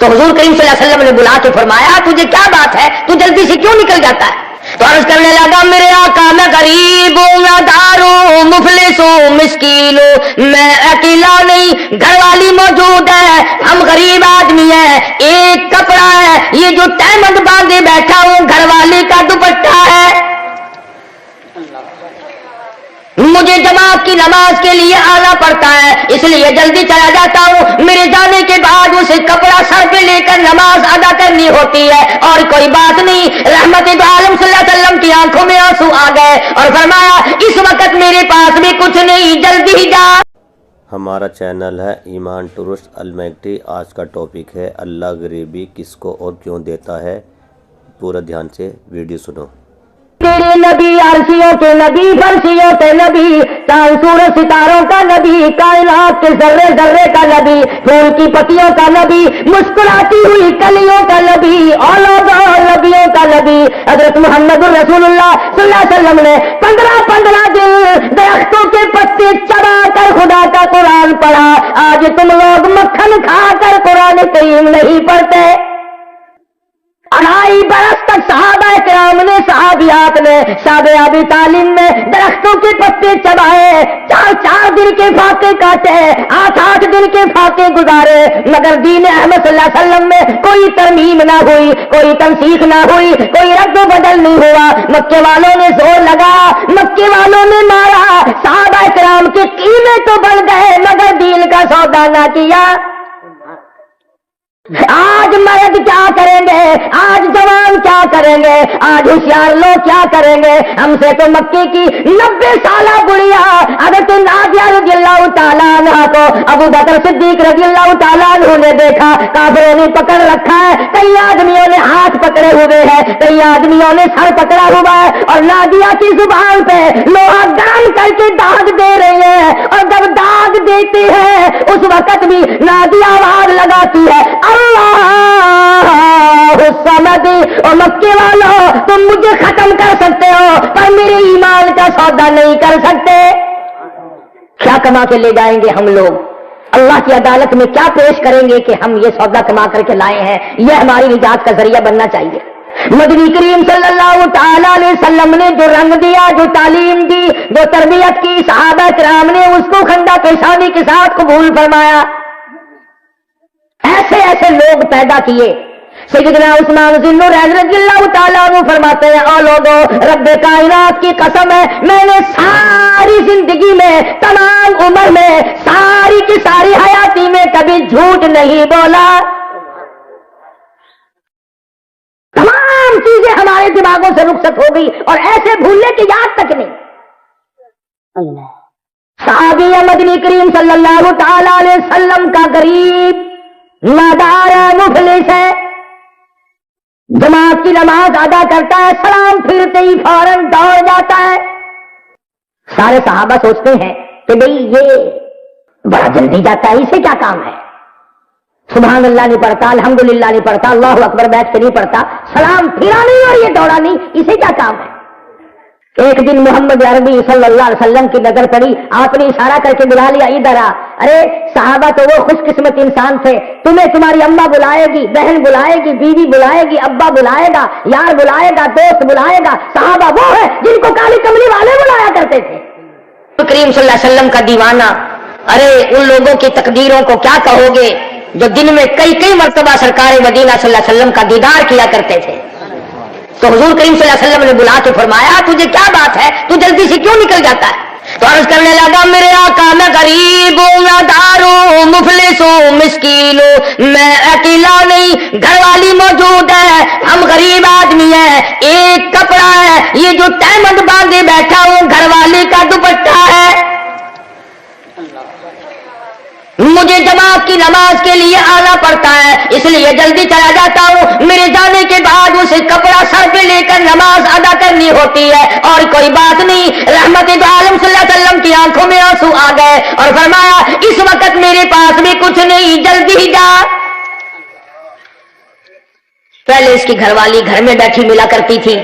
تو حضور کریم صلی اللہ علیہ وسلم نے بلا کے فرمایا تجھے کیا بات ہے، تو جلدی سے کیوں نکل جاتا ہے؟ تو عرض کرنے لگا میرے آقا میں غریب ہوں، میں دار ہوں، مفلس ہوں، مسکین ہوں، میں اکیلا نہیں، گھر والی موجود ہے، ہم غریب آدمی ہیں، ایک کپڑا ہے، یہ جو تہمد باندھے بیٹھا ہوں گھر والی کا دوپٹہ ہے، مجھے جماعت کی نماز کے لیے آنا پڑتا ہے، اس لیے جلدی چلا جاتا ہوں، میرے جانے کے بعد اسے کپڑا سر پہ لے کر نماز ادا کرنی ہوتی ہے، اور کوئی بات نہیں۔ رحمت دو عالم صلی اللہ علیہ وسلم کی آنکھوں میں آنسو آ گئے اور فرمایا اس وقت میرے پاس بھی کچھ نہیں، جلدی جا۔ ہمارا چینل ہے ایمان ٹورسٹ المیگٹی۔ آج کا ٹاپک ہے اللہ غریبی کس کو اور کیوں دیتا ہے۔ پورا دھیان سے ویڈیو سنو۔ تیرے نبی عرشیوں کے نبی، فرشیوں کے نبی، چاند سورج ستاروں کا نبی، کائنات کے ذرے ذرے کا نبی، پھول کی پتیوں کا نبی، مسکراتی ہوئی کلیوں کا نبی، اولاد نبیوں کا نبی حضرت محمد الرسول اللہ صلی اللہ علیہ وسلم نے 15 دن درختوں کے پتے چبا کر خدا کا قرآن پڑھا۔ آج تم لوگ مکھن کھا کر قرآن کریم نہیں پڑھتے۔ 2.5 برس تک صحابہ کرام نے، صحابیات نے، شاب ابی طالب نے درختوں کے پتے چبائے، 4 دن کے فاقے کاٹے، 8 دن کے فاقے گزارے، مگر دین احمد صلی اللہ علیہ وسلم میں کوئی ترمیم نہ ہوئی، کوئی تنسیخ نہ ہوئی، کوئی رد و بدل نہیں ہوا۔ مکے والوں نے زور لگا، مکے والوں نے مارا، صحابہ کرام کے قیمے تو بڑھ گئے مگر دین کا سودا نہ کیا۔ آج مرد کیا کریں گے، آج جوان کیا کریں گے، آج ہوشیار لوگ کیا کریں گے؟ ہم سے تو مکے کی 90 سالہ بڑھیا حضرت نادیہ رضی اللہ تعالیٰ عنہ کو ابو بکر صدیق رضی اللہ تعالیٰ عنہ نے دیکھا، کافروں نے پکڑ رکھا ہے، کئی آدمیوں نے ہاتھ پکڑے ہوئے ہیں، کئی آدمیوں نے سر پکڑا ہوا ہے، اور نادیہ کی زبان پہ لوہا گرم کر کے داغ دے رہے ہیں، اور جب داغ دیتے ہیں اس وقت بھی نادیہ آواز لگاتی ہے اللہ الصمد۔ اور مکے والوں تم مجھے ختم کر سکتے ہو پر میرے ایمان کا سودا نہیں کر سکتے۔ کیا کما کے لے جائیں گے ہم لوگ؟ اللہ کی عدالت میں کیا پیش کریں گے کہ ہم یہ سودا کما کر کے لائے ہیں؟ یہ ہماری نجات کا ذریعہ بننا چاہیے۔ مدنی کریم صلی اللہ تعالیٰ علیہ وسلم نے جو رنگ دیا، جو تعلیم دی، جو تربیت کی، صحابہ کرام نے اس کو خندہ پیشانی کے ساتھ قبول فرمایا۔ ایسے ایسے لوگ پیدا کیے۔ سیدنا عثمان ذی النورین رضی اللہ تعالیٰ عنہ فرماتے ہیں او لوگو، رب کائنات کی قسم ہے میں نے ساری زندگی میں، تمام عمر میں، ساری کی ساری حیاتی میں کبھی جھوٹ نہیں بولا۔ تمام چیزیں ہمارے دماغوں سے رخصت ہو گئی اور ایسے بھولنے کی یاد تک نہیں۔ صحابی مدنی کریم صلی اللہ تعالیٰ علیہ وسلم کا غریب، نادار ہے، مفلس ہے، جماعت کی نماز ادا کرتا ہے، سلام پھرتے ہی فوراً دوڑ جاتا ہے۔ سارے صحابہ سوچتے ہیں کہ بھئی یہ بڑا جلدی جاتا ہے، اسے کیا کام ہے؟ سبحان اللہ نہیں پڑھتا، الحمدللہ نہیں پڑھتا، اللہ اکبر بیٹھ کے نہیں پڑھتا، سلام پھرا نہیں اور یہ دوڑا نہیں، اسے کیا کام ہے؟ ایک دن محمد عربی صلی اللہ علیہ وسلم کی نظر پڑی، آپ نے اشارہ کر کے بلا لیا ادھر آ۔ ارے صحابہ تو وہ خوش قسمت انسان تھے، تمہیں تمہاری اماں بلائے گی، بہن بلائے گی، بیوی بلائے گی، ابا بلائے گا، یار بلائے گا، دوست بلائے گا۔ صحابہ وہ ہے جن کو کالی کملی والے بلایا کرتے تھے۔ کریم صلی اللہ علیہ وسلم کا دیوانہ، ارے ان لوگوں کی تقدیروں کو کیا کہو گے جو دن میں کئی مرتبہ سرکار مدینہ صلی اللہ علیہ وسلم کا دیدار کیا کرتے تھے۔ تو حضور کریم صلی اللہ علیہ وسلم نے بلا کے فرمایا تجھے کیا بات ہے، تو جلدی سے کیوں نکل جاتا ہے؟ تو عرض کرنے لگا میرے آقا میں غریب ہوں، میں دار ہوں، مفلس ہوں، مسکین ہوں، میں اکیلا نہیں، گھر والی موجود ہے، ہم غریب آدمی ہیں، ایک کپڑا ہے، یہ جو تہمد باندھے بیٹھا ہوں گھر والی کا دوپٹہ ہے، مجھے جماعت کی نماز کے لیے آنا پڑتا ہے، اس لیے جلدی چلا جاتا ہوں، میرے جانے کے بعد اسے کپڑا سر پہ لے کر نماز ادا کرنی ہوتی ہے، اور کوئی بات نہیں۔ رحمت دو عالم صلی اللہ علیہ وسلم کی آنکھوں میں آنسو آ گئے اور فرمایا اس وقت میرے پاس بھی کچھ نہیں، جلدی جا۔ پہلے اس کی گھر والی گھر میں بیٹھی ملا کرتی تھی،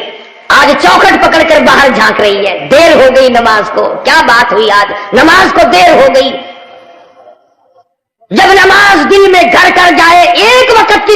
آج چوکھٹ پکڑ کر باہر جھانک رہی ہے، دیر ہو گئی نماز کو۔ کیا بات ہوئی؟ آج نماز کو دیر ہو گئی۔ جب نماز دل میں گھر کر جائے، ایک وقت کی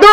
2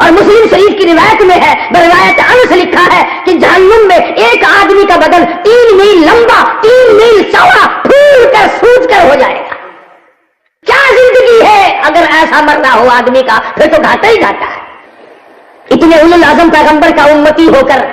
اور مسلم شریف کی روایت میں ہے، روایت انس لکھا ہے کہ جہنم میں ایک آدمی کا بدن 3 میل لمبا 3 میل چوڑا پھول کر سوج کر ہو جائے گا۔ کیا زندگی ہے اگر ایسا مرنا ہو آدمی کا، پھر تو گھاٹا ہی گھاٹا ہے۔ اتنے اولو العزم پیغمبر کا امتی ہو کر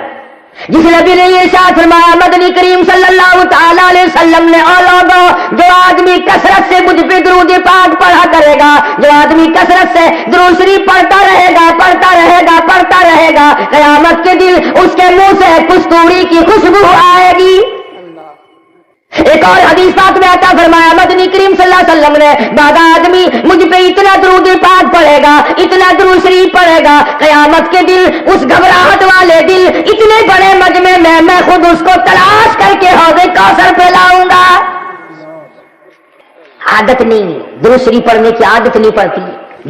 جس نبی نے یہ ارشاد فرمایا، مدنی کریم صلی اللہ تعالی علیہ وسلم نے، اے لوگوں، جو آدمی کثرت سے مجھ پہ درود پاک پڑھا کرے گا، جو آدمی کثرت سے درود شریف پڑھتا رہے گا پڑھتا رہے گا پڑھتا رہے گا، قیامت کے دن اس کے منہ سے کستوری کی خوشبو آئے گی۔ ایک اور حدیث پاک میں آتا فرمایا، مدنی کریم صلی اللہ علیہ وسلم نے، بعد آدمی مجھ پہ اتنا درود پاک پڑھے گا، اتنا درود شریف پڑھے گا، قیامت کے دن اس گھبراہٹ والے دل اتنے بڑے مجمع میں خود اس کو تلاش کر کے حوض کوثر پہ لاؤں گا۔ عادت نہیں، درود شریف پڑھنے کی عادت نہیں پڑتی،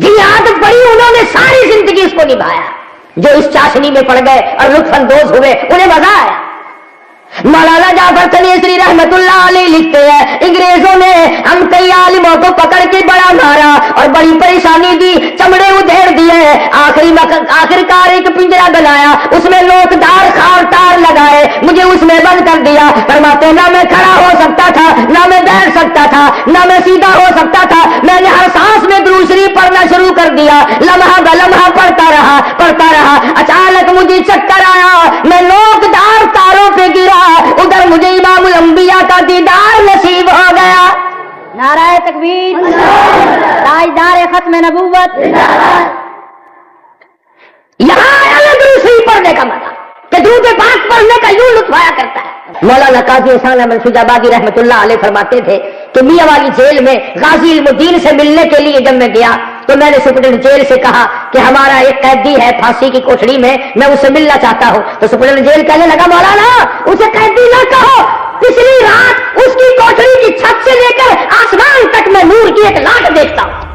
جن عادت پڑی انہوں نے ساری زندگی اس کو نبھایا، جو اس چاشنی میں پڑ گئے اور لطف اندوز ہوئے انہیں مزہ آیا۔ مولانا جعفر تنیسری رحمت اللہ علیہ لکھتے ہیں، انگریزوں نے ہم کئی عالموں کو پکڑ کے بڑا مارا اور بڑی پریشانی دی، چمڑے ادھیڑ دیے، آخرکار ایک پنجرا بنایا، اس میں نوک دار خار تار لگائے، مجھے اس میں بند کر دیا۔ فرماتے نہ میں کھڑا ہو سکتا تھا، نہ میں بیٹھ سکتا تھا، نہ میں سیدھا ہو سکتا تھا، میں نے ہر سانس میں درود شریف پڑھنا شروع کر دیا، لمحہ بلمحہ پڑھتا رہا، اچانک مجھے چکر آیا، میں نوک دار تاروں پہ گرا، ادھر مجھے امام الانبیاء کا دیدار نصیب ہو گیا۔ نعرہ تکبیر، تاجدار ختم نبوت۔ یہاں درود شریف پڑھنے کا مزہ کہ درود پاک پڑھنے کا یوں لطف آیا کرتا ہے۔ مولانا قاضی احسان احمد فیض آبادی رحمت اللہ علیہ فرماتے تھے کہ میاں والی جیل میں غازی علم الدین سے ملنے کے لیے جب میں گیا تو میں نے سپرنٹینڈنٹ جیل سے کہا کہ ہمارا ایک قیدی ہے پھانسی کی کوٹڑی میں اس سے ملنا چاہتا ہوں۔ تو سپرنٹینڈنٹ جیل کہنے لگا، مولانا اسے قیدی نہ کہو، پچھلی رات اس کی کوٹڑی کی چھت سے لے کر آسمان تک میں نور کی ایک لاٹ دیکھتا ہوں۔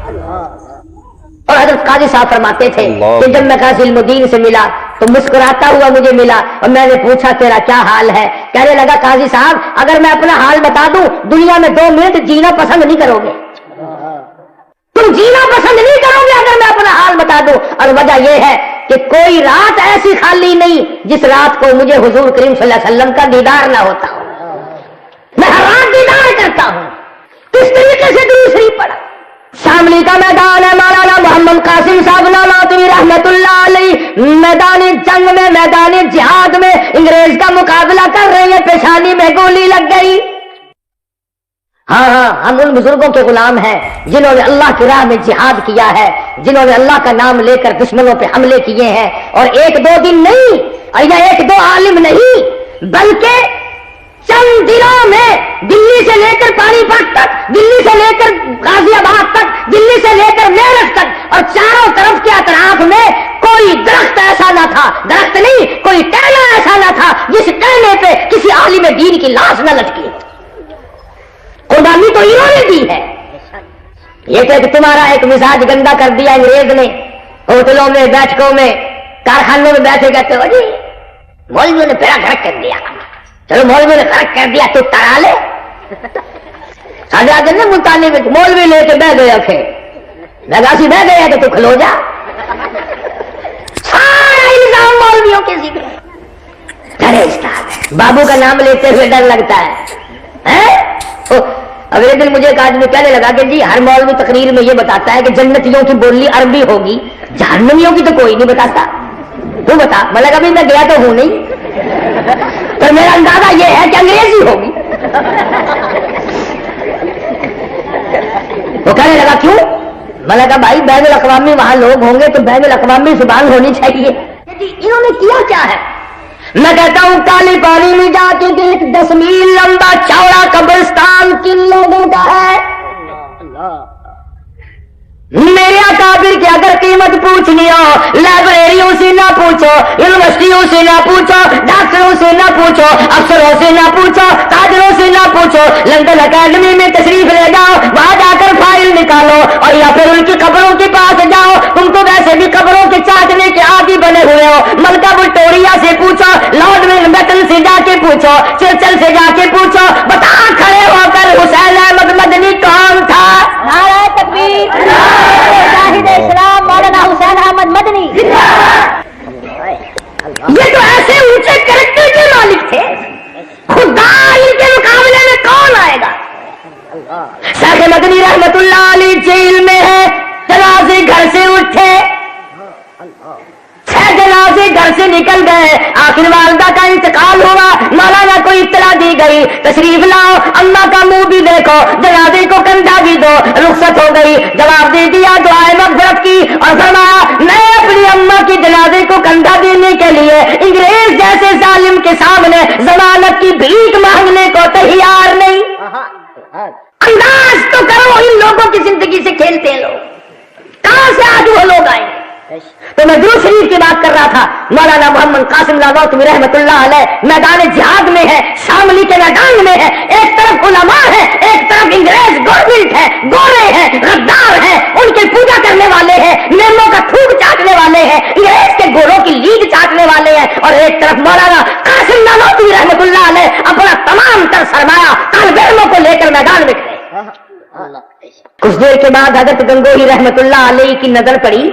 اور حضرت قاضی صاحب فرماتے تھے کہ جب میں غازی علم الدین سے ملا تو مسکراتا ہوا مجھے ملا اور میں نے پوچھا تیرا کیا حال ہے؟ کہنے لگا، قاضی صاحب اگر میں اپنا حال بتا دوں دنیا میں 2 منٹ جینا پسند نہیں کرو گے، تم جینا پسند نہیں کرو گے اگر میں اپنا حال بتا دوں۔ اور وجہ یہ ہے کہ کوئی رات ایسی خالی نہیں جس رات کو مجھے حضور کریم صلی اللہ علیہ وسلم کا دیدار نہ ہوتا ہو، میں ہر رات دیدار کرتا ہوں۔ کس طریقے سے درود شریف پڑھا؟ شاملی کا میدان ہے، مولانا محمد قاسم صاحب ناماتوی رحمت اللہ علیہ میدان جنگ میں، میدان جہاد میں انگریز کا مقابلہ کر رہے ہیں، پیشانی میں گولی لگ گئی۔ ہاں ہم ان بزرگوں کے غلام ہیں جنہوں نے اللہ کی راہ میں جہاد کیا ہے، جنہوں نے اللہ کا نام لے کر دشمنوں پہ حملے کیے ہیں، اور 1-2 دن نہیں، اور یہ 1-2 عالم نہیں بلکہ چند دنوں میں دلی سے لے کر پانی پت تک، دلی سے لے کر غازی آباد تک، دلی سے لے کر میرٹھ تک، اور چاروں طرف کے اطراف میں کوئی درخت ایسا نہ تھا، درخت نہیں کوئی ٹہنا ایسا نہ تھا جس ٹہنے پہ کسی عالم دین کی لاش نہ لٹکی۔ قربانی تو انہوں نے دی ہے۔ یہ تو تمہارا ایک مزاج گندا کر دیا انگریز نے، ہوٹلوں میں، بیٹھکوں میں، کارخانوں میں بیٹھے کہتے ہو جی مولویوں نے پھیرا گھرک کر دیا، چلو مولوی نے فرق کر دیا تو تڑا لے۔ ساجا نے ملتانی میں مولوی لے کے بہ گیا تھے، لگاسی بہ گیا کہ تو کھلو جا، سارا الزام مولویوں کے ذمہ۔ ڈرے استاد بابو کا نام لیتے ہوئے ڈر لگتا ہے۔ اگلے دن مجھے ایک آدمی کہنے لگا کہ جی ہر مولوی تقریر میں یہ بتاتا ہے کہ جنتیوں کی بولی عربی ہوگی، جہنمیوں کی تو کوئی نہیں بتاتا، تو بتا۔ میں لگا بھی میں گیا تو ہوں نہیں، پر میرا اندازہ یہ ہے کہ انگریزی ہوگی۔ وہ کہنے لگا کیوں؟ میں نے کہا بھائی بین الاقوامی وہاں لوگ ہوں گے تو بین الاقوامی زبان ہونی چاہیے۔ انہوں نے کیا کیا ہے؟ میں کہتا ہوں کالی پانی میں جا کے دیکھ 10 میل لمبا چوڑا قبرستان کن لوگوں کا ہے؟ میرے اکابر کی اگر قیمت پوچھنی ہو، لائبریریوں سے نہ پوچھو، یونیورسٹیوں سے نہ پوچھو، ڈاکٹروں سے نہ پوچھو، افسروں سے نہ پوچھو، تاجروں سے نہ پوچھو، لندن اکیڈمی میں تشریف لے جاؤ، وہاں جا کر فائل نکالو، اور یا پھر ان کی قبروں کے پاس جاؤ، تم تو ویسے بھی قبروں کے چاٹنے کے عادی بنے ہوئے ہو۔ ملکہ وکٹوریا سے پوچھو، لارڈ ماؤنٹ بیٹن سے جا کے پوچھو، چرچل سے جا کے پوچھو، بتا کھڑے ہو کر حسین احمد مدنی کون تھا؟ نعرہ تکبیر، شاہد اسلام مولانا حسین احمد مدنی۔ شیخ مدنی رحمت اللہ علیہ جیل میں ہے، جنازے گھر سے اٹھے، 6 جنازے گھر سے نکل گئے، آخر والدہ کا انتقال ہوا، مولانا کو اطلاع دی گئی تشریف لاؤ، اماں کا منہ بھی دیکھو، جنازے کو کندھا بھی دو، رخصت ہو گئی، جواب دے دیا، دعائے مغفرت کی اور فرمایا میں اپنی اماں کی جنازے کو کندھا دینے کے لیے انگریز جیسے ظالم کے سامنے ضمانت کی بھیک مانگنے کو تیار نہیں۔ انداز تو کرو، ان لوگوں کی زندگی سے کھیلتے ہیں لوگ، کہاں سے آج وہ لوگ آئے؟ تو میں درود شریف کی بات کر رہا تھا، مولانا محمد قاسم نانوتوی رحمت اللہ علیہ میدان جہاد میں ہے، شاملی کے میدان میں ہے، ایک طرف علماء ہے، ایک طرف انگریز گورنمنٹ ہے، گورے ہیں، غدار ہیں، ان کے پوجا کرنے والے ہیں، نیموں کا تھوک چاٹنے والے ہیں، انگریز کے گوروں کی لیگ چاٹنے والے ہیں، اور ایک طرف مولانا قاسم نانوتوی رحمت اللہ علیہ اپنا تمام تر سرمایہ طالب علموں کو لے کر میدان میں کھڑے۔ کچھ دیر کے بعد حضرت گنگوہی رحمت اللہ علیہ کی نظر پڑی،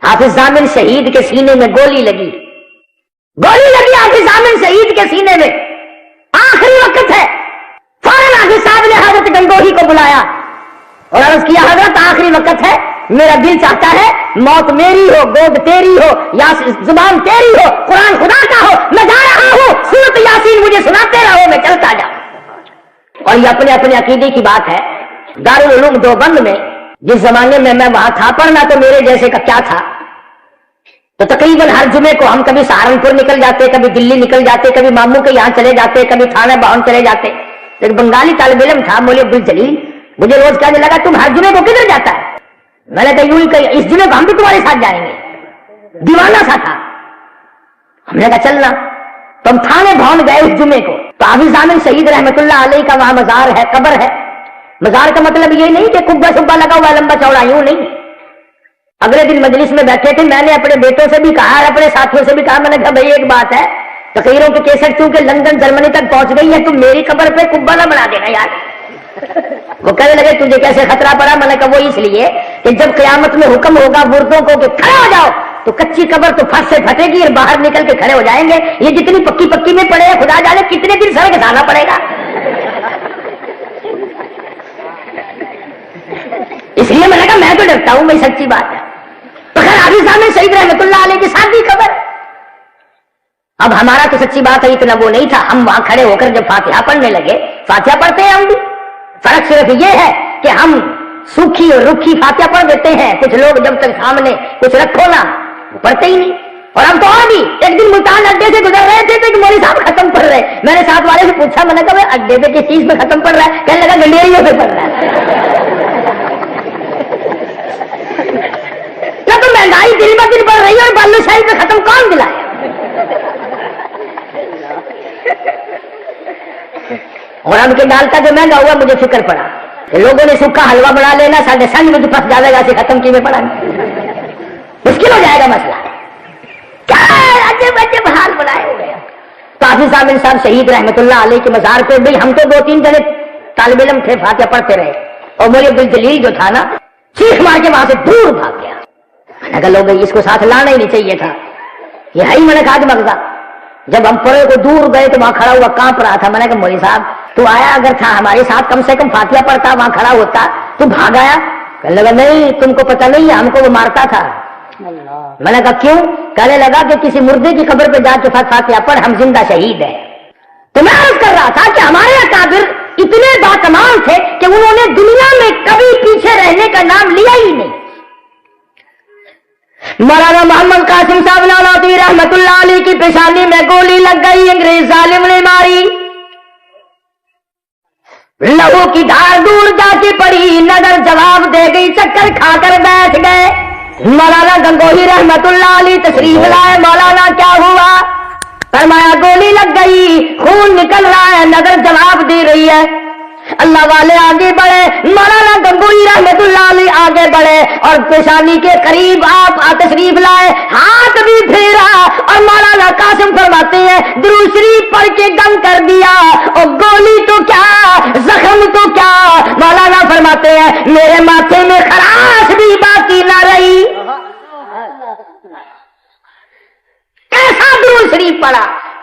حافظ ضامن شہید کے سینے میں گولی لگی، حافظ ضامن شہید کے سینے میں، آخری وقت ہے، فوراً حافظ صاحب نے حضرت گنگوہی کو بلایا اور عرض کیا حضرت آخری وقت ہے، میرا دل چاہتا ہے موت میری ہو، گود تیری ہو، یا زبان تیری ہو، قرآن خدا کا ہو، میں جا رہا ہوں، سورۃ یاسین مجھے سناتے رہو، میں چلتا جاؤں۔ اور یہ اپنے اپنے عقیدے کی بات ہے۔ دارالعلوم دیوبند میں جس زمانے میں وہاں تھا، پڑھنا تو میرے جیسے کا کیا تھا، تو تقریباً ہر جمعے کو ہم کبھی سہارنپور نکل جاتے، کبھی دلی نکل جاتے، کبھی ماموں کے یہاں چلے جاتے، کبھی تھانہ باون چلے جاتے۔ ایک بنگالی طالب علم تھا مولوی عبدالجلیل، مجھے روز کہنے لگا تم ہر جمعے کو کدھر جاتا ہے؟ میں نے کہا یوں ہی کہ اس جمعے کو ہم بھی تمہارے ساتھ جائیں گے، دیوانہ سا تھا۔ ہم نے کہا چلنا، تو ہم تھانے باون گئے اس جمعے کو، تو حافظ ضامن شہید رحمت اللہ علیہ کا وہاں مزار ہے، قبر ہے۔ مزار کا مطلب یہ نہیں کہ کبا شبا لگا ہوا لمبا چوڑا، یوں نہیں۔ اگلے دن مجلس میں بیٹھے تھے، میں نے اپنے بیٹوں سے بھی کہا اور اپنے ساتھیوں سے بھی کہا، میں نے کہا بھائی ایک بات ہے، تقریروں کی کیسٹ چونکہ لندن جرمنی تک پہنچ گئی ہے، تم میری قبر پہ کبا نہ بنا دینا یار۔ وہ کہنے لگے تجھے کیسے خطرہ پڑا؟ میں نے کہا وہ اس لیے کہ جب قیامت میں حکم ہوگا مردوں کو کہ کھڑے ہو جاؤ، تو کچی قبر تو پھٹ سے پھٹے گی اور باہر نکل کے کھڑے ہو جائیں گے، یہ جتنی پکی پکی میں پڑے ہیں خدا جانے کتنے دن سر گھسانا پڑے گا۔ اس لیے میں نے کہا میں تو ڈرتا ہوں، بھائی سچی بات ہے۔ تو خیر حافظ ضامن شہید رحمت اللہ علیہ کے ساتھ بھی خبر۔ اب ہمارا تو سچی بات ہے اتنا وہ نہیں تھا، ہم وہاں کھڑے ہو کر جب فاتحہ پڑھنے لگے، فاتحہ پڑھتے ہیں ہم بھی، فرق صرف یہ ہے کہ ہم سوکھی اور رکھی فاتحہ پڑھ دیتے ہیں، کچھ لوگ جب تک سامنے کچھ رکھو نا پڑھتے ہی نہیں۔ اور ہم تو اور بھی ایک دن ملتان اڈے سے گزر رہے تھے کہ مولوی صاحب ختم پڑھ رہے، میں نے ساتھ والے سے پوچھا، میں نے کہا اڈے پہ کس چیز پہ ختم پڑھ رہا ہے؟ کہنے لگا گنڈیریوں پہ پڑھ رہا ہے۔ تو مہنگائی دن ب دن بڑھ رہی ہے اور بالو شاہی پہ ختم کون دلائے؟ اور اب کے ڈال کا جو مہنگا ہوا مجھے فکر پڑا کہ لوگوں نے سکھا حلوہ بنا لینا، ساڑھے سنگ میں پھنس جائے گا، سے ختم کی میں پڑا مشکل ہو جائے گا مسئلہ۔ کیا عجب عجب حال بنائے ہوئے ہیں۔ تو حافظ ضامن صاحب شہید رحمت اللہ علیہ کے مزار پہ بھی ہم تو 2-3 جنے طالب علم تھے، فاتحہ پڑھتے رہے، اور مولوی عبدالجلیل جو تھا نا چیخ مار کے وہاں سے دور بھاگ گیا۔ میں نے کہا لوگ اس کو ساتھ لانا ہی نہیں چاہیے تھا، یہ ہے ہی میں نے کہا مغزہ۔ جب ہم پڑے کو دور گئے تو وہاں کھڑا ہوا کانپ رہا تھا، میں نے کہا مولوی صاحب تو آیا اگر تھا ہمارے ساتھ کم سے کم فاتحہ پڑھتا، وہاں کھڑا ہوتا، تو بھاگ آیا؟ کہنے لگا نہیں تم کو پتہ نہیں ہے، ہم کو وہ مارتا تھا۔ میں نے کہا کیوں؟ کہنے لگا کہ کسی مردے کی قبر پہ جا کے فاتحہ پڑھ، ہم زندہ شہید ہیں۔ تو میں عرض کر رہا تھا کہ ہمارے اکابر اتنے باکمال تھے کہ انہوں نے دنیا میں کبھی پیچھے رہنے کا نام لیا ہی نہیں۔ مولانا محمد قاسم صاحب نانوتوی رحمت اللہ علیہ کی پیشانی میں گولی لگ گئی، انگریز ظالم نے ماری، لہو کی دھار دور جا کے پڑی، نظر جواب دے گئی، چکر کھا کر بیٹھ گئے۔ مولانا گنگوہی رحمت اللہ علیہ تشریف لائے، مولانا کیا ہوا؟ فرمایا گولی لگ گئی، خون نکل رہا ہے، نظر جواب دے رہی ہے۔ اللہ والے آگے بڑھے، مولانا گنگوہی رحمت اللہ علیہ آگے بڑھے اور پیشانی کے قریب آپ تشریف لائے، ہاتھ بھی پھیرا اور مولانا قاسم فرماتے ہیں درود شریف پڑھ کے دم کر دیا، اور گولی تو کیا زخم تو کیا، مولانا فرماتے ہیں میرے ماتھے میں خراش بھی باقی نہ رہی۔ کیسا درود شریف پڑھا،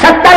70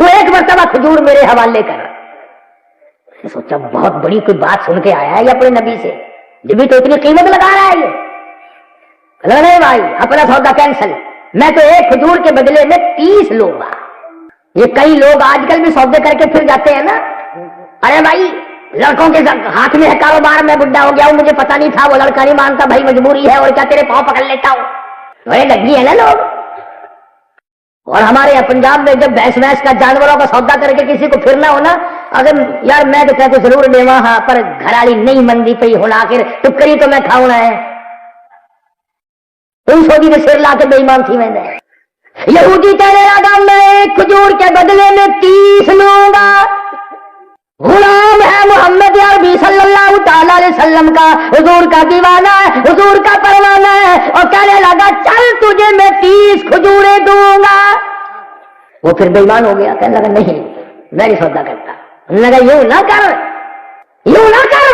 تو ایک مرتبہ کھجور میرے حوالے کر. میں نے سوچا بہت بڑی کوئی بات سن کے آیا ہے یہ اپنے نبی سے, جب بھی تو اتنی قیمت لگا رہا ہے یہ. نہیں بھائی اپنا سودا کینسل, میں تو ایک کھجور کے بدلے میں 30 لوں گا. یہ کئی لوگ آج کل بھی سودے کر کے پھر جاتے ہیں نا, ارے بھائی لڑکوں کے ہاتھ میں ہے کاروبار, میں بڈھا ہو گیا ہوں مجھے پتا نہیں تھا, وہ لڑکا نہیں مانتا بھائی مجبوری ہے, اور کیا تیرے پاؤں پکڑ لیتا ہوں. بڑے لگی ہے نا لوگ. اور ہمارے یہاں پنجاب میں جب بھینس وینس کا جانوروں کا سودا کر کے کسی کو پھرنا ہونا, اگر یار میں تو کہتے ضرور لے وہاں پر گھراڑی نہیں مندی پہ ہونا, آخر ٹکری تو میں کھاؤں ہے. ان سودی نے سر لا کے بے ایمان تھی میں نے. یہودی کہنے لگا میں ایک کھجور کے بدلے میں 30 لوں گا. غلام ہے محمد عربی صلی اللہ تعالی علیہ وسلم کا, حضور کا دیوانہ ہے, حضور کا پروانہ ہے, اور کہنے لگا چل تجھے میں 30 کھجوریں دوں گا. وہ پھر بے ایمان ہو گیا, کہنے لگا نہیں میں نہیں سودا کرتا. انہوں نے کہا یوں نہ کر,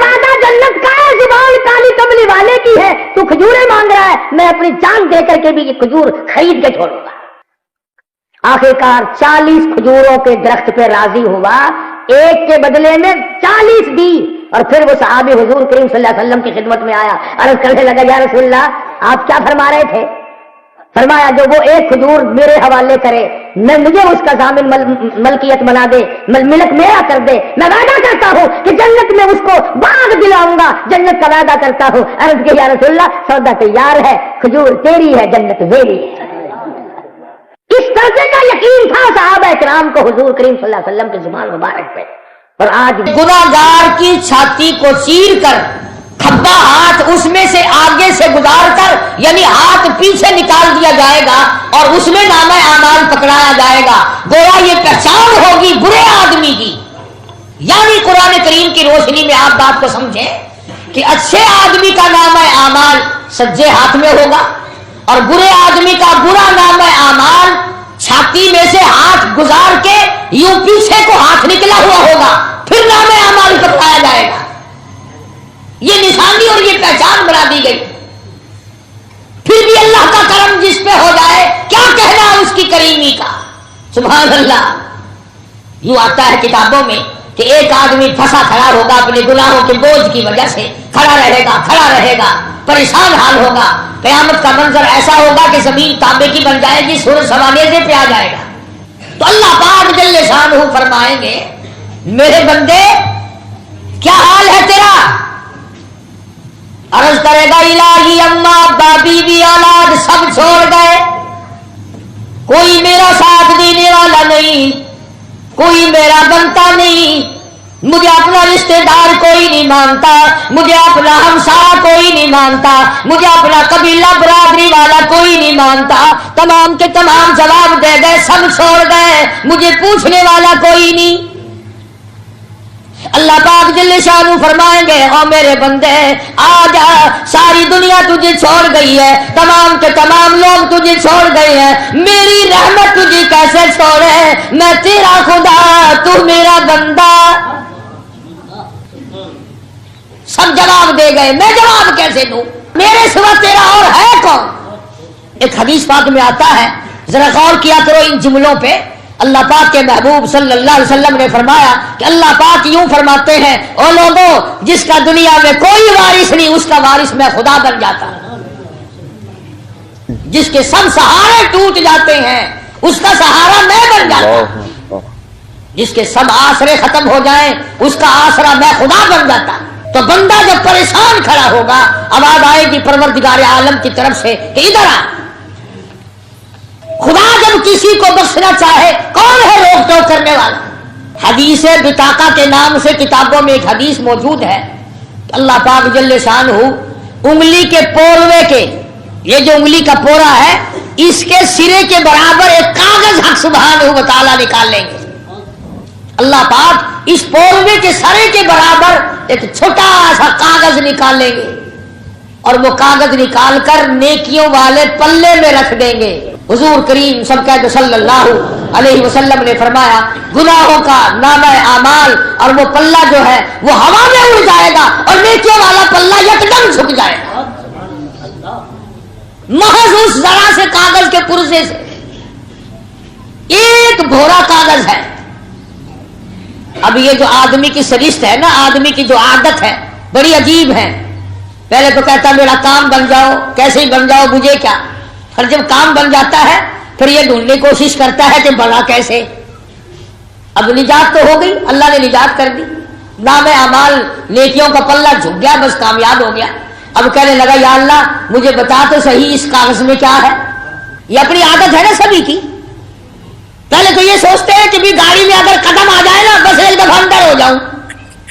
وعدہ جنت کا ہے, زبان کالی کملی والے کی ہے, تو کھجوریں مانگ رہا ہے, میں اپنی جان دے کر کے بھی یہ کھجور خرید کے چھوڑوں گا. آخرکار 40 کھجوروں کے درخت پہ راضی ہوا, ایک کے بدلے میں 40 دی. اور پھر وہ صحابی حضور کریم صلی اللہ علیہ وسلم کی خدمت میں آیا, عرض کرنے لگا یا رسول اللہ آپ کیا فرما رہے تھے؟ فرمایا جو وہ ایک کھجور میرے حوالے کرے, میں مجھے اس کا ضامن ملکیت بنا دے, ملک میرا کر دے, میں وعدہ کرتا ہوں کہ جنت میں اس کو باغ دلاؤں گا, جنت کا وعدہ کرتا ہوں. عرض کہ یا رسول اللہ سودا تیار ہے, کھجور تیری ہے, جنت میری ہے. اس طرح کا یقین تھا صحابہ کرام کو حضور کریم صلی اللہ علیہ وسلم کی زبان مبارک پہ. اور آج گناہگار کی چھاتی کو چیر کر کھبا ہاتھ اس میں سے آگے سے گزار کر, یعنی ہاتھ پیچھے نکال دیا جائے گا اور اس میں نامہ اعمال پکڑایا جائے گا. گویا یہ پہچان ہوگی برے آدمی کی. یعنی قرآن کریم کی روشنی میں آپ بات کو سمجھیں کہ اچھے آدمی کا نامہ اعمال سجے ہاتھ میں ہوگا, اور برے آدمی کا برا نامہ اعمال چھاتی میں سے ہاتھ گزار کے یوں پیچھے کو ہاتھ نکلا ہوا ہوگا, پھر نامہ اعمال پکڑایا جائے گا. یہ نشانی اور یہ پہچان بنا دی گئی. پھر بھی اللہ کا کرم جس پہ ہو جائے, کیا کہنا اس کی کریمی کا. سبحان اللہ. یوں آتا ہے کتابوں میں کہ ایک آدمی پھنسا کھڑا ہوگا اپنے گناہوں کے بوجھ کی وجہ سے, کھڑا رہے گا, پریشان حال ہوگا. قیامت کا منظر ایسا ہوگا کہ زمین تانبے کی بن جائے گی, سورج سوانیزے پہ آ جائے گا. تو اللہ پاک جل شانہ فرمائیں گے میرے بندے کیا حال ہے تیرا؟ عرض کرے گا الہی اماں ابا بیوی اولاد سب چھوڑ گئے, کوئی میرا ساتھ دینے والا نہیں, کوئی میرا بنتا نہیں, مجھے اپنا رشتہ دار کوئی نہیں مانتا, مجھے اپنا ہمسایہ کوئی نہیں مانتا, مجھے اپنا قبیلہ برادری والا کوئی نہیں مانتا. تمام کے تمام جواب دے گئے, سب چھوڑ گئے, مجھے پوچھنے والا کوئی نہیں. اللہ پاک جل شانہ فرمائیں گے او میرے بندے آ جا, ساری دنیا تجھے چھوڑ گئی ہے, تمام کے تمام لوگ تجھے چھوڑ گئے ہیں, میری رحمت تجھے کیسے چھوڑے؟ میں تیرا خدا, تو میرا بندہ. سب جواب دے گئے, میں جواب کیسے دوں, میرے سوا تیرا اور ہے کون؟ ایک حدیث پاک میں آتا ہے, ذرا غور کیا کرو ان جملوں پہ. اللہ پاک کے محبوب صلی اللہ علیہ وسلم نے فرمایا کہ اللہ پاک یوں فرماتے ہیں او لوگوں جس کا دنیا میں کوئی وارث نہیں اس کا وارث میں خدا بن جاتا, جس کے سب سہارے ٹوٹ جاتے ہیں اس کا سہارا میں بن جاتا, جس کے سب آسرے ختم ہو جائیں اس کا آسرا میں خدا بن جاتا. تو بندہ جب پریشان کھڑا ہوگا آواز آئے گی پروردگار عالم کی طرف سے کہ ادھر آ. خدا جب کسی کو بخشنا چاہے کون ہے روک ٹوک کرنے والا؟ حدیث بطاقہ کے نام سے کتابوں میں ایک حدیث موجود ہے. اللہ پاک جل شانہ انگلی کے پوروے کے, یہ جو انگلی کا پورا ہے اس کے سرے کے برابر ایک کاغذ حق سبحانہ و تعالی نکال لیں گے. اللہ پاک اس پوروے کے سرے کے برابر ایک چھوٹا سا کاغذ نکال لیں گے, اور وہ کاغذ نکال کر نیکیوں والے پلے میں رکھ دیں گے. حضور کریم سب کہتے صلی اللہ علیہ وسلم نے فرمایا گناہوں کا نامہ اعمال اور وہ پلہ جو ہے وہ ہوا میں اڑ جائے گا اور نیکیوں والا پلہ یکدم جھک جائے گا. محض اس ذرا سے کاغذ کے پرزے سے, ایک بھورا کاغذ ہے اب یہ جو آدمی کی سرشت ہے نا، آدمی کی جو عادت ہے بڑی عجیب ہے. پہلے تو کہتا میرا کام بن جاؤ، کیسے ہی بن جاؤ مجھے کیا. پھر جب کام بن جاتا ہے پھر یہ ڈھونڈنے کی کوشش کرتا ہے کہ بنا کیسے. اب نجات تو ہو گئی، اللہ نے نجات کر دی، نام اعمال نیکیوں کا پلہ جھک گیا، بس کامیاب ہو گیا. اب کہنے لگا یا اللہ مجھے بتا تو صحیح اس کاغذ میں کیا ہے. یہ اپنی عادت ہے نا سبھی کی. پہلے تو یہ سوچتے ہیں کہ بھی گاڑی میں اگر قدم آ جائے نا بس ایک دفعہ اندر ہو جاؤں.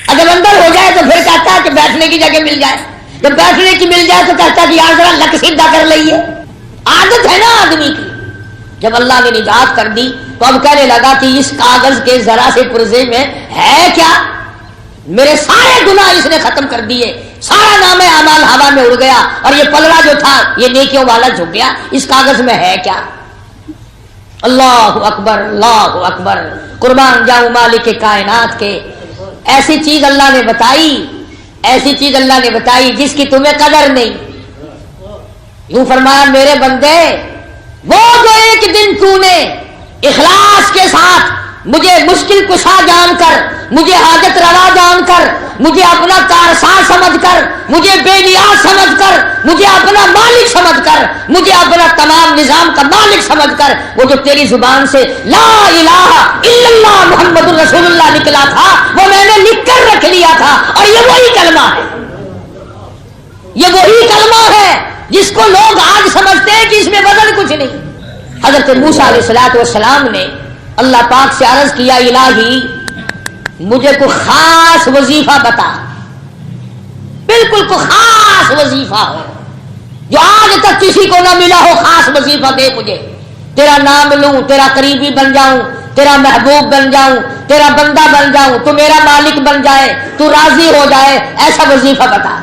اگر اندر ہو جائے تو پھر کہتا ہے کہ بیٹھنے کی جگہ مل جائے، جب بیٹھنے کی مل جائے تو کہتا ہے کہ یار ذرا لک سیدھا کر لئیے. عادت ہے نا آدمی کی. جب اللہ نے نجات کر دی تو اب کہنے لگا کہ اس کاغذ کے ذرا سے پرزے میں ہے کیا، میرے سارے گناہ اس نے ختم کر دیے، سارا نام اعمال ہوا میں اڑ گیا اور یہ پلڑا جو تھا یہ نیکیوں والا جھک گیا. اس کاغذ میں ہے کیا. اللہ اکبر اللہ اکبر، قربان جاؤں مالک کائنات کے. ایسی چیز اللہ نے بتائی، ایسی چیز اللہ نے بتائی جس کی تمہیں قدر نہیں. یوں فرمایا میرے بندے وہ جو ایک دن تو نے اخلاص کے ساتھ مجھے مشکل کشا جان کر، مجھے حاجت روا جان کر، مجھے اپنا کارساز سمجھ کر، مجھے بے نیاز سمجھ کر، مجھے اپنا مالک سمجھ کر، مجھے اپنا تمام نظام کا مالک سمجھ کر وہ جو تیری زبان سے لا الہ الا اللہ محمد الرسول اللہ نکلا تھا وہ میں نے لکھ کر رکھ لیا تھا. اور یہ وہی کلمہ ہے، یہ وہی کلمہ ہے جس کو لوگ آج سمجھتے ہیں کہ اس میں بدل کچھ نہیں. حضرت موسیٰ علیہ السلام نے اللہ پاک سے عرض کیا الہی مجھے کوئی خاص وظیفہ بتا، بالکل کوئی خاص وظیفہ ہو جو آج تک کسی کو نہ ملا ہو. خاص وظیفہ دے مجھے، تیرا نام لوں، تیرا قریبی بن جاؤں، تیرا محبوب بن جاؤں، تیرا بندہ بن جاؤں، تو میرا مالک بن جائے، تو راضی ہو جائے، ایسا وظیفہ بتا.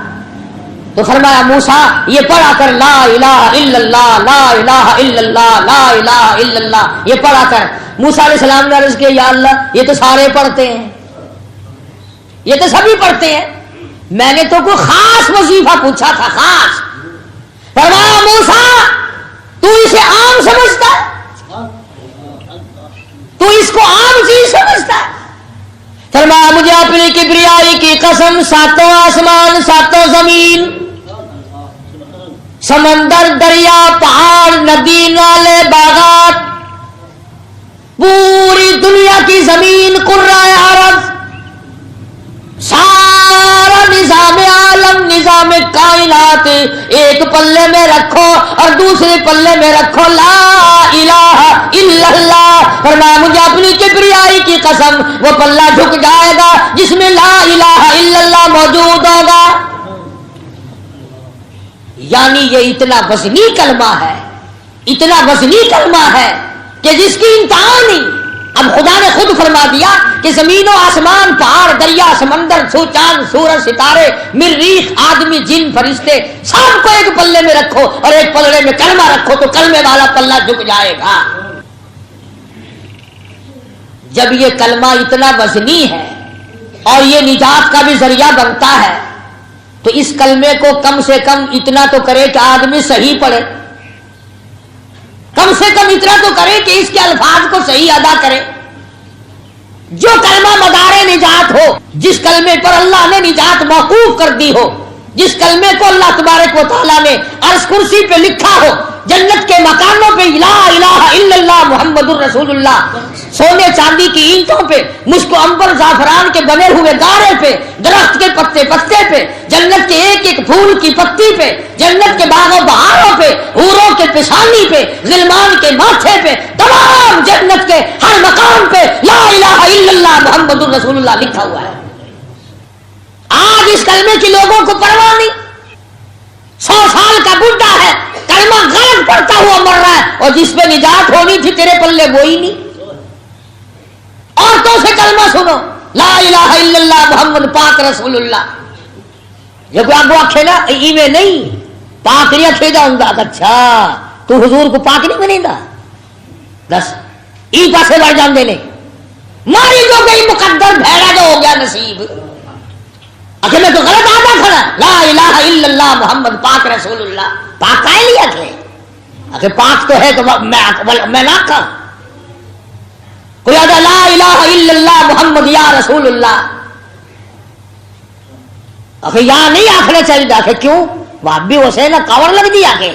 تو فرمایا موسیٰ یہ پڑھا کر لا الہ الا اللہ لا الہ الا اللہ لا الہ الا اللہ، یہ پڑھا کر. موسیٰ علیہ السلام نے عرض کیا یا اللہ یہ تو سارے پڑھتے ہیں، یہ تو سبھی پڑھتے ہیں، میں نے تو کوئی خاص وظیفہ پوچھا تھا خاص. فرمایا موسیٰ تو اسے عام سمجھتا ہے، تو اس کو عام چیز سمجھتا ہے. فرمایا مجھے اپنی کبریائی کی قسم ساتوں آسمان ساتوں زمین سمندر دریا پہاڑ ندی نالے باغات پوری دنیا کی زمین قرۂ عرب سارا نظام عالم نظام کائنات ایک پلے میں رکھو اور دوسرے پلے میں رکھو لا الہ الا اللہ. فرمایا مجھے اپنی کبریائی کی قسم وہ پلہ جھک جائے گا جس میں لا الہ الا اللہ موجود ہوگا. یعنی یہ اتنا وزنی کلمہ ہے، اتنا وزنی کلمہ ہے کہ جس کی انتہا نہیں. اب خدا نے خود فرما دیا کہ زمین و آسمان پہاڑ دریا سمندر سو چاند سورج ستارے مریخ آدمی جن فرشتے سب کو ایک پلے میں رکھو اور ایک پلڑے میں کلمہ رکھو تو کلمے والا پلہ جھک جائے گا. جب یہ کلمہ اتنا وزنی ہے اور یہ نجات کا بھی ذریعہ بنتا ہے تو اس کلمے کو کم سے کم اتنا تو کرے کہ آدمی صحیح پڑھے، کم سے کم اتنا تو کرے کہ اس کے الفاظ کو صحیح ادا کرے. جو کلمہ مدار نجات ہو، جس کلمے پر اللہ نے نجات موقوف کر دی ہو، جس کلمے کو اللہ تبارک و تعالیٰ نے عرش کرسی پہ لکھا ہو، جنت کے مکانوں پہ لا الہ الا اللہ محمد الرسول اللہ، سونے چاندی کی اینٹوں پہ، مشک و عنبر زعفران کے بنے ہوئے گارے پہ، درخت کے پتے پتے پہ، جنت کے ایک ایک پھول کی پتی پہ، جنت کے باغ و بہاروں پہ، حوروں کے پیشانی پہ، غلمان کے ماتھے پہ، تمام جنت کے ہر مقام پہ لا الہ الا اللہ محمد الرسول اللہ لکھا ہوا ہے. آج اس کلمے کی لوگوں کو پرواہ نہیں. 100 سال کا بڈھا ہے کلمہ غلط پڑھتا ہوا مر رہا ہے اور جس پہ نجات ہونی تھی تیرے پلے وہی نہیں. عورتوں سے کلمہ سنو لا الہ الا اللہ محمد پاک رسول اللہ. جب آپ آخے نا ای میں نہیں پاک نہیں آخے جاؤں گا. اچھا تو حضور کو پاک نہیں بنے گا؟ دس ای پاسے بڑھ جان دینے ماری جو گئی مقدر بھیڑا جو ہو گیا نصیب. اکھے میں تو غلط آتا کھڑا لا الہ الا اللہ محمد پاک رسول اللہ. پاک کائے لیا تھے؟ اکھے پاک تو ہے تو میں نہ کھا. کوئی آدھا لا الہ الا اللہ محمد یا رسول اللہ، آخر یہاں نہیں آخر چاہیے، آخر کیوں وہ بھی اسے نہ کور لگ دیا کہ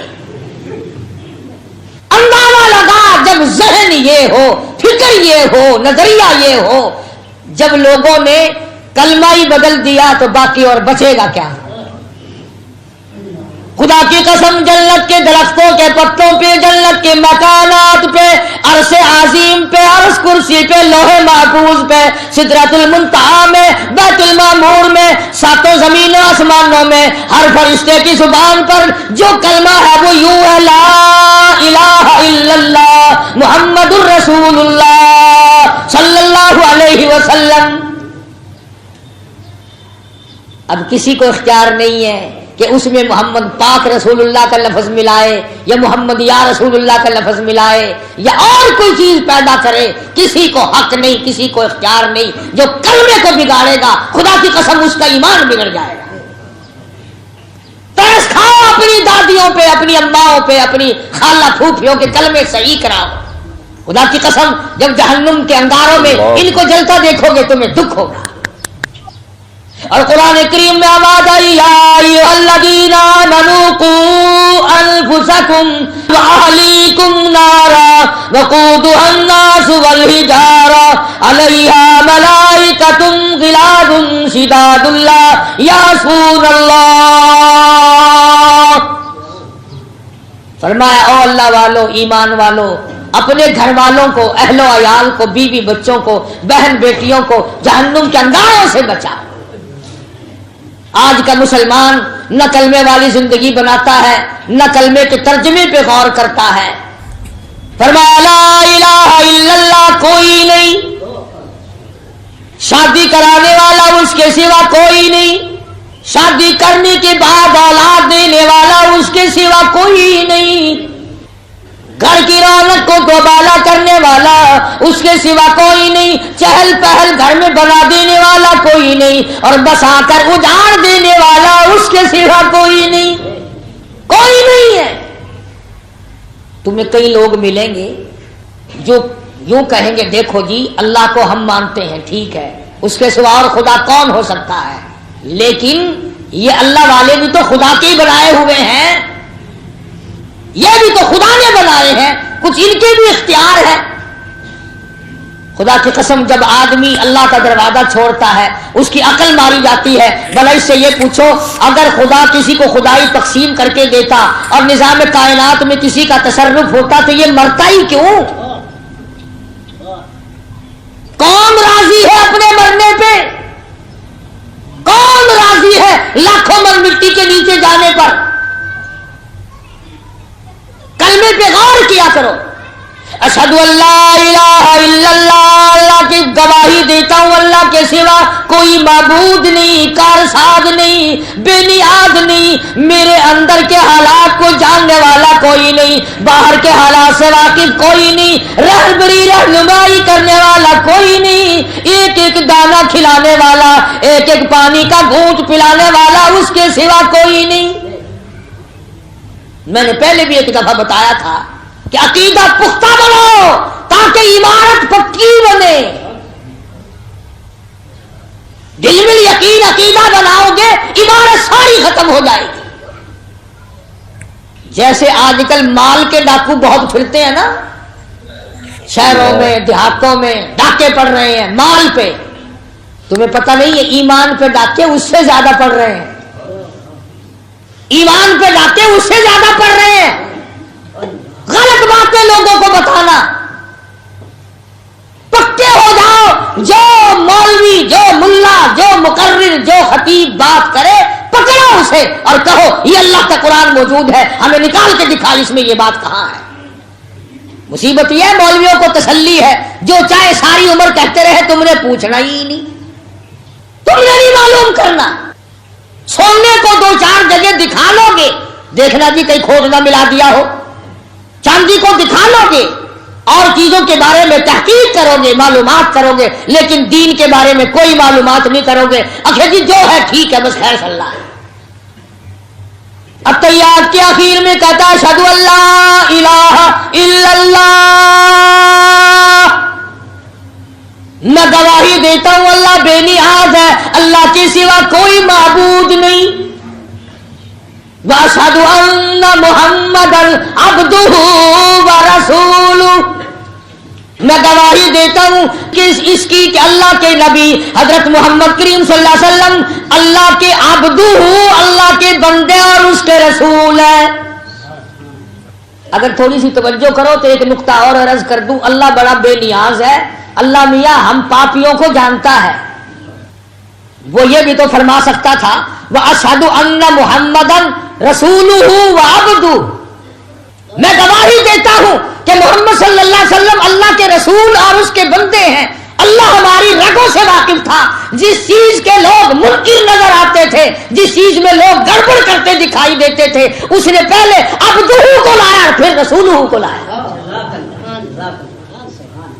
اندازہ لگا جب ذہن یہ ہو، فکر یہ ہو، نظریہ یہ ہو، جب لوگوں نے کلمہ ہی بدل دیا تو باقی اور بچے گا کیا؟ خدا کی قسم جنت کے درختوں کے پتوں پہ، جنت کے مکانات پہ، عرش عظیم پہ، عرش کرسی پہ، لوح محفوظ پہ، سدرۃ المنتہا میں، بیت المعمور میں، ساتوں زمینوں آسمانوں میں، ہر فرشتے کی زبان پر جو کلمہ ہے وہ یوں ہے، لا الہ الا اللہ محمد الرسول اللہ صلی اللہ علیہ وسلم۔ اب کسی کو اختیار نہیں ہے کہ اس میں محمد پاک رسول اللہ کا لفظ ملائے یا محمد یا رسول اللہ کا لفظ ملائے یا اور کوئی چیز پیدا کرے، کسی کو حق نہیں، کسی کو اختیار نہیں۔ جو کلمے کو بگاڑے گا خدا کی قسم اس کا ایمان بگڑ جائے گا۔ ترس کھاؤ اپنی دادیوں پہ، اپنی اماؤں پہ، اپنی خالہ پھوپھیوں کے کلمے صحیح کراؤ، خدا کی قسم جب جہنم کے انگاروں میں ان کو جلتا دیکھو گے تمہیں دکھ ہوگا۔ اور قرآن کریم میں آواز آئی، یا ایھا الذین آمنوا قوا انفسکم واہلیکم نارا وقودها الناس والحجارہ علیہا ملائکۃ غلاظ شداد لا یعصون اللہ۔ فرمایا او اللہ والو، ایمان والو، اپنے گھر والوں کو، اہل و عیال کو، بیوی بچوں کو، بہن بیٹیوں کو جہنم کے انگاروں سے بچاؤ۔ آج کا مسلمان نہ کلمے والی زندگی بناتا ہے، نہ کلمے کے ترجمے پہ غور کرتا ہے۔ فرمایا لا الہ الا اللہ کوئی نہیں، شادی کرانے والا اس کے سوا کوئی نہیں، شادی کرنے کے بعد اولاد دینے والا اس کے سوا کوئی نہیں، گھر کی رونق کو دوبالا کرنے والا اس کے سوا کوئی نہیں، چہل پہل گھر میں بنا دینے والا کوئی نہیں، اور بسا کر اجاڑ دینے والا اس کے سوا کوئی نہیں، کوئی نہیں ہے۔ تمہیں کئی لوگ ملیں گے جو یوں کہیں گے دیکھو جی اللہ کو ہم مانتے ہیں، ٹھیک ہے، اس کے سوا اور خدا کون ہو سکتا ہے، لیکن یہ اللہ والے بھی تو خدا کے ہی بنائے ہوئے ہیں، یہ بھی تو خدا نے بنائے ہیں، کچھ ان کے بھی اختیار ہے۔ خدا کی قسم جب آدمی اللہ کا دروازہ چھوڑتا ہے اس کی عقل ماری جاتی ہے۔ بھلا اس سے یہ پوچھو اگر خدا کسی کو خدائی تقسیم کر کے دیتا اور نظام کائنات میں کسی کا تصرف ہوتا تو یہ مرتا ہی کیوں؟ کون راضی ہے اپنے مرنے پہ؟ کون راضی ہے لاکھوں من مٹی کے نیچے جانے پر؟ کلمے پہ غور کیا کرو۔ اشہد ان لا الہ الا اللہ، اللہ کی گواہی دیتا ہوں اللہ کے سوا کوئی معبود نہیں، کارساز نہیں، بے نیاز نہیں، میرے اندر کے حالات کو جاننے والا کوئی نہیں، باہر کے حالات سے واقف کوئی نہیں، رہبری رہنمائی کرنے والا کوئی نہیں، ایک ایک دانہ کھلانے والا، ایک ایک پانی کا گھونٹ پلانے والا اس کے سوا کوئی نہیں۔ میں نے پہلے بھی ایک دفعہ بتایا تھا کہ عقیدہ پختہ بناؤ تاکہ عمارت پکی بنے۔ دل میں یقین عقیدہ بناؤ گے عمارت ساری ختم ہو جائے گی۔ جیسے آج کل مال کے ڈاکو بہت پھرتے ہیں نا، شہروں میں دیہاتوں میں ڈاکے پڑ رہے ہیں مال پہ، تمہیں پتہ نہیں ہے ایمان پہ ڈاکے اس سے زیادہ پڑ رہے ہیں، ایمان پہ ڈاکے اس سے زیادہ پڑ رہے ہیں۔ غلط باتیں لوگوں کو بتانا، پکے ہو جاؤ، جو مولوی، جو ملا، جو مقرر، جو خطیب بات کرے پکڑو اسے اور کہو یہ اللہ کا قرآن موجود ہے، ہمیں نکال کے دکھا اس میں یہ بات کہاں ہے۔ مصیبت یہ مولویوں کو تسلی ہے جو چاہے ساری عمر کہتے رہے تم نے پوچھنا ہی نہیں، تم نے نہیں معلوم کرنا، سونے کو دو چار جگہ دکھا لو گے، دیکھنا جی کہیں کھوٹ نہ ملا دیا ہو، چاندی کو دکھا لو گے اور چیزوں کے بارے میں تحقیق کرو گے، معلومات کرو گے، لیکن دین کے بارے میں کوئی معلومات نہیں کرو گے، اچھا جی جو ہے ٹھیک ہے بس خیر صلی اللہ ہے۔ التحیات کے آخر میں کہتا ہے اشہد ان لا الہ الا اللہ، میں گواہی دیتا ہوں اللہ بے نیاز ہے، اللہ کے سوا کوئی معبود نہیں، واشہد ان محمدا عبدہ ورسولہ، میں گواہی دیتا ہوں کہ اس کی کہ اللہ کے نبی حضرت محمد کریم صلی اللہ علیہ وسلم اللہ کے عبدہ، اللہ کے بندے اور اس کے رسول ہے۔ اگر تھوڑی سی توجہ کرو تو ایک نقطہ اور عرض کر دوں، اللہ بڑا بے نیاز ہے، اللہ میاں ہم پاپیوں کو جانتا ہے، وہ یہ بھی تو فرما سکتا تھا وَأَشْهَدُ أَنَّ مُحَمَّدًا رَسُولُهُ وَعَبْدُهُ، میں گواہی دیتا ہوں کہ محمد صلی اللہ علیہ وسلم اللہ کے رسول اور اس کے بندے ہیں۔ اللہ ہماری رگوں سے واقف تھا، جس چیز کے لوگ منکر نظر آتے تھے، جس چیز میں لوگ گڑبڑ کرتے دکھائی دیتے تھے، اس نے پہلے عبدہ کو لایا اور پھر رسولہ کو لایا،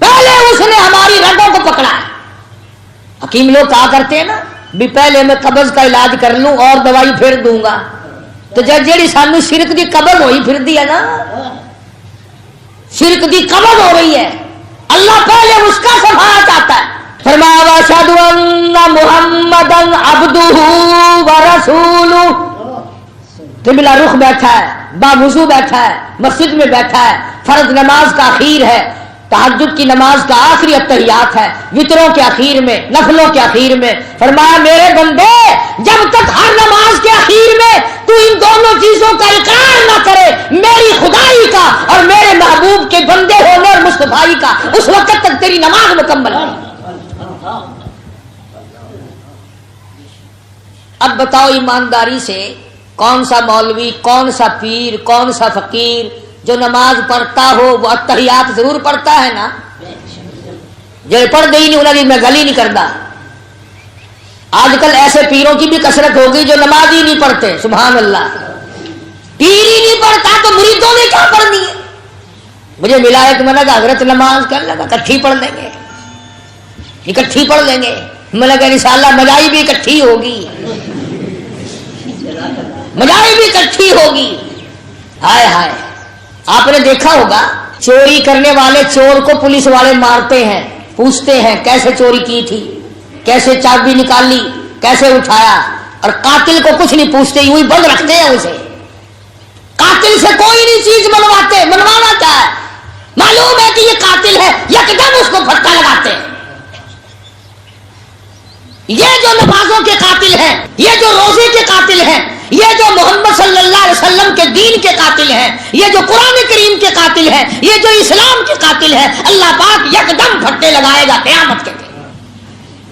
پہلے اس نے ہماری رگوں کو پکڑا ہے۔ حکیم لوگ کہا کرتے ہیں نا بھی پہلے میں قبض کا علاج کر لوں اور دوائی پھر دوں گا، تو جیڑی سانو شرک دی قبض ہوئی پھر دی ہے نا، شرک دی قبض ہو رہی ہے، اللہ پہلے اس کا صفحہ چاہتا ہے۔ فرمایا واشہد ان محمدا عبدہ ورسولہ، قبلہ رخ بیٹھا ہے، باوضو بیٹھا ہے، مسجد میں بیٹھا ہے، فرض نماز کا اخیر ہے، تہجد کی نماز کا آخری اتحیات ہے، وطروں کے اخیر میں، نفلوں کے اخیر میں، فرمایا میرے بندے جب تک ہر نماز کے اخیر میں تو ان دونوں چیزوں کا اقرار نہ کرے، میری خدائی کا اور میرے محبوب کے بندے ہونے اور مصطفائی کا، اس وقت تک تیری نماز مکمل نہیں۔ اب بتاؤ ایمانداری سے کون سا مولوی، کون سا پیر، کون سا فقیر جو نماز پڑھتا ہو وہ اتحیات ضرور پڑھتا ہے نا؟ جو پڑھ دے ہی نہیں انہیں میں گلی نہیں کرتا۔ آج کل ایسے پیروں کی بھی کثرت ہو گئی جو نماز ہی نہیں پڑھتے، سبحان اللہ، پیر ہی نہیں پڑھتا تو مریدوں نے کیا پڑھنی ہے؟ مجھے ملا ہے کہ میں نے کہا حضرت نماز کر لگا اکٹھی پڑھ لیں گے، اکٹھی پڑھ لیں گے، میں نے کہا انشاءاللہ مجائی بھی اکٹھی ہوگی، مجائی بھی اکٹھی ہوگی۔ ہائے ہائے، آپ نے دیکھا ہوگا چوری کرنے والے چور کو پولیس والے مارتے ہیں، پوچھتے ہیں کیسے چوری کی تھی، کیسے چابی نکالی، کیسے اٹھایا، اور قاتل کو کچھ نہیں پوچھتے، یوں ہی بند رکھتے ہیں اسے، قاتل سے کوئی نہیں چیز منواتے، منوانا کیا ہے، معلوم ہے کہ یہ قاتل ہے، یکدم اس کو پھٹکا لگاتے ہیں۔ یہ جو نمازوں کے قاتل ہیں، یہ جو روزے کے قاتل ہیں، یہ جو محمد صلی اللہ علیہ وسلم کے دین کے قاتل ہیں، یہ جو قرآن کریم کے قاتل ہیں، یہ جو اسلام کے قاتل ہیں، اللہ پاک یکدم پھٹے لگائے گا قیامت کے دن۔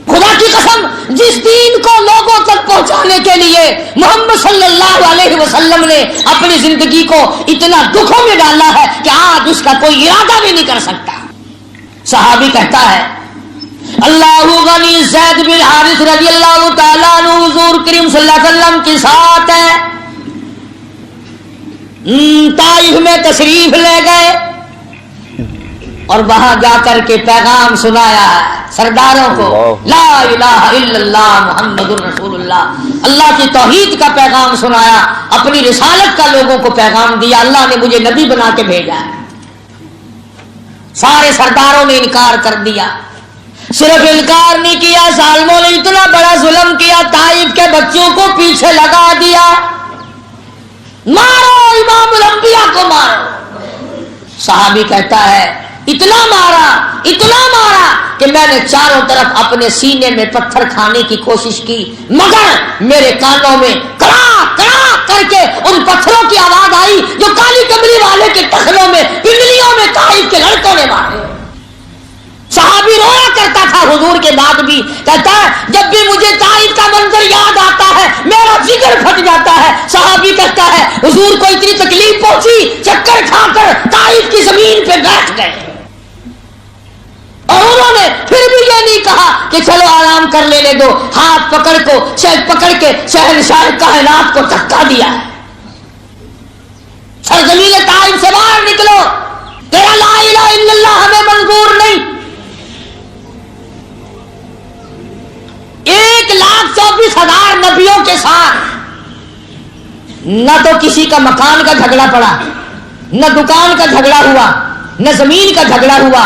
خدا کی قسم، جس دین کو لوگوں تک پہنچانے کے لیے محمد صلی اللہ علیہ وسلم نے اپنی زندگی کو اتنا دکھوں میں ڈالا ہے کہ آج اس کا کوئی ارادہ بھی نہیں کر سکتا۔ صحابی کہتا ہے اللہ غنی زید بن حارث رضی اللہ تعالیٰ عنہ حضور کریم صلی اللہ علیہ وسلم کے ساتھ ہے، طائف میں تشریف لے گئے اور وہاں جا کر کے پیغام سنایا سرداروں کو، لا الہ الا اللہ محمد الرسول اللہ، اللہ کی توحید کا پیغام سنایا، اپنی رسالت کا لوگوں کو پیغام دیا، اللہ نے مجھے نبی بنا کے بھیجا ہے۔ سارے سرداروں نے انکار کر دیا، صرف انکار نہیں کیا، ظالموں نے اتنا بڑا ظلم کیا، طائف کے بچوں کو پیچھے لگا دیا، مارو امام الانبیاء کو مارو۔ صحابی کہتا ہے اتنا مارا کہ میں نے چاروں طرف اپنے سینے میں پتھر کھانے کی کوشش کی، مگر میرے کانوں میں کڑا کڑا کر کے ان پتھروں کی آواز آئی جو کالی کملی والے کے ٹخنوں میں، پنڈلیوں میں طائف کے لڑکوں نے مارے۔ صحابی رویا کرتا تھا حضور کے بعد بھی، کہتا ہے جب بھی مجھے طائف کا منظر یاد آتا ہے میرا جگر پھٹ جاتا ہے۔ صحابی کہتا ہے حضور کو اتنی تکلیف پہنچی، چکر کھا کر طائف کی زمین پہ بیٹھ گئے، اور انہوں نے پھر بھی یہ نہیں کہا کہ چلو آرام کر لینے دو، ہاتھ پکڑ کے شہنشاہ کائنات کو دھکا دیا ہے، سرزمین طائف سے باہر نکلو، تیرا لا الہ الا اللہ ہمیں منظور نہیں۔ 1,24,000 نبیوں کے ساتھ نہ تو کسی کا مکان کا جھگڑا پڑا، نہ دکان کا جھگڑا ہوا، نہ زمین کا جھگڑا ہوا،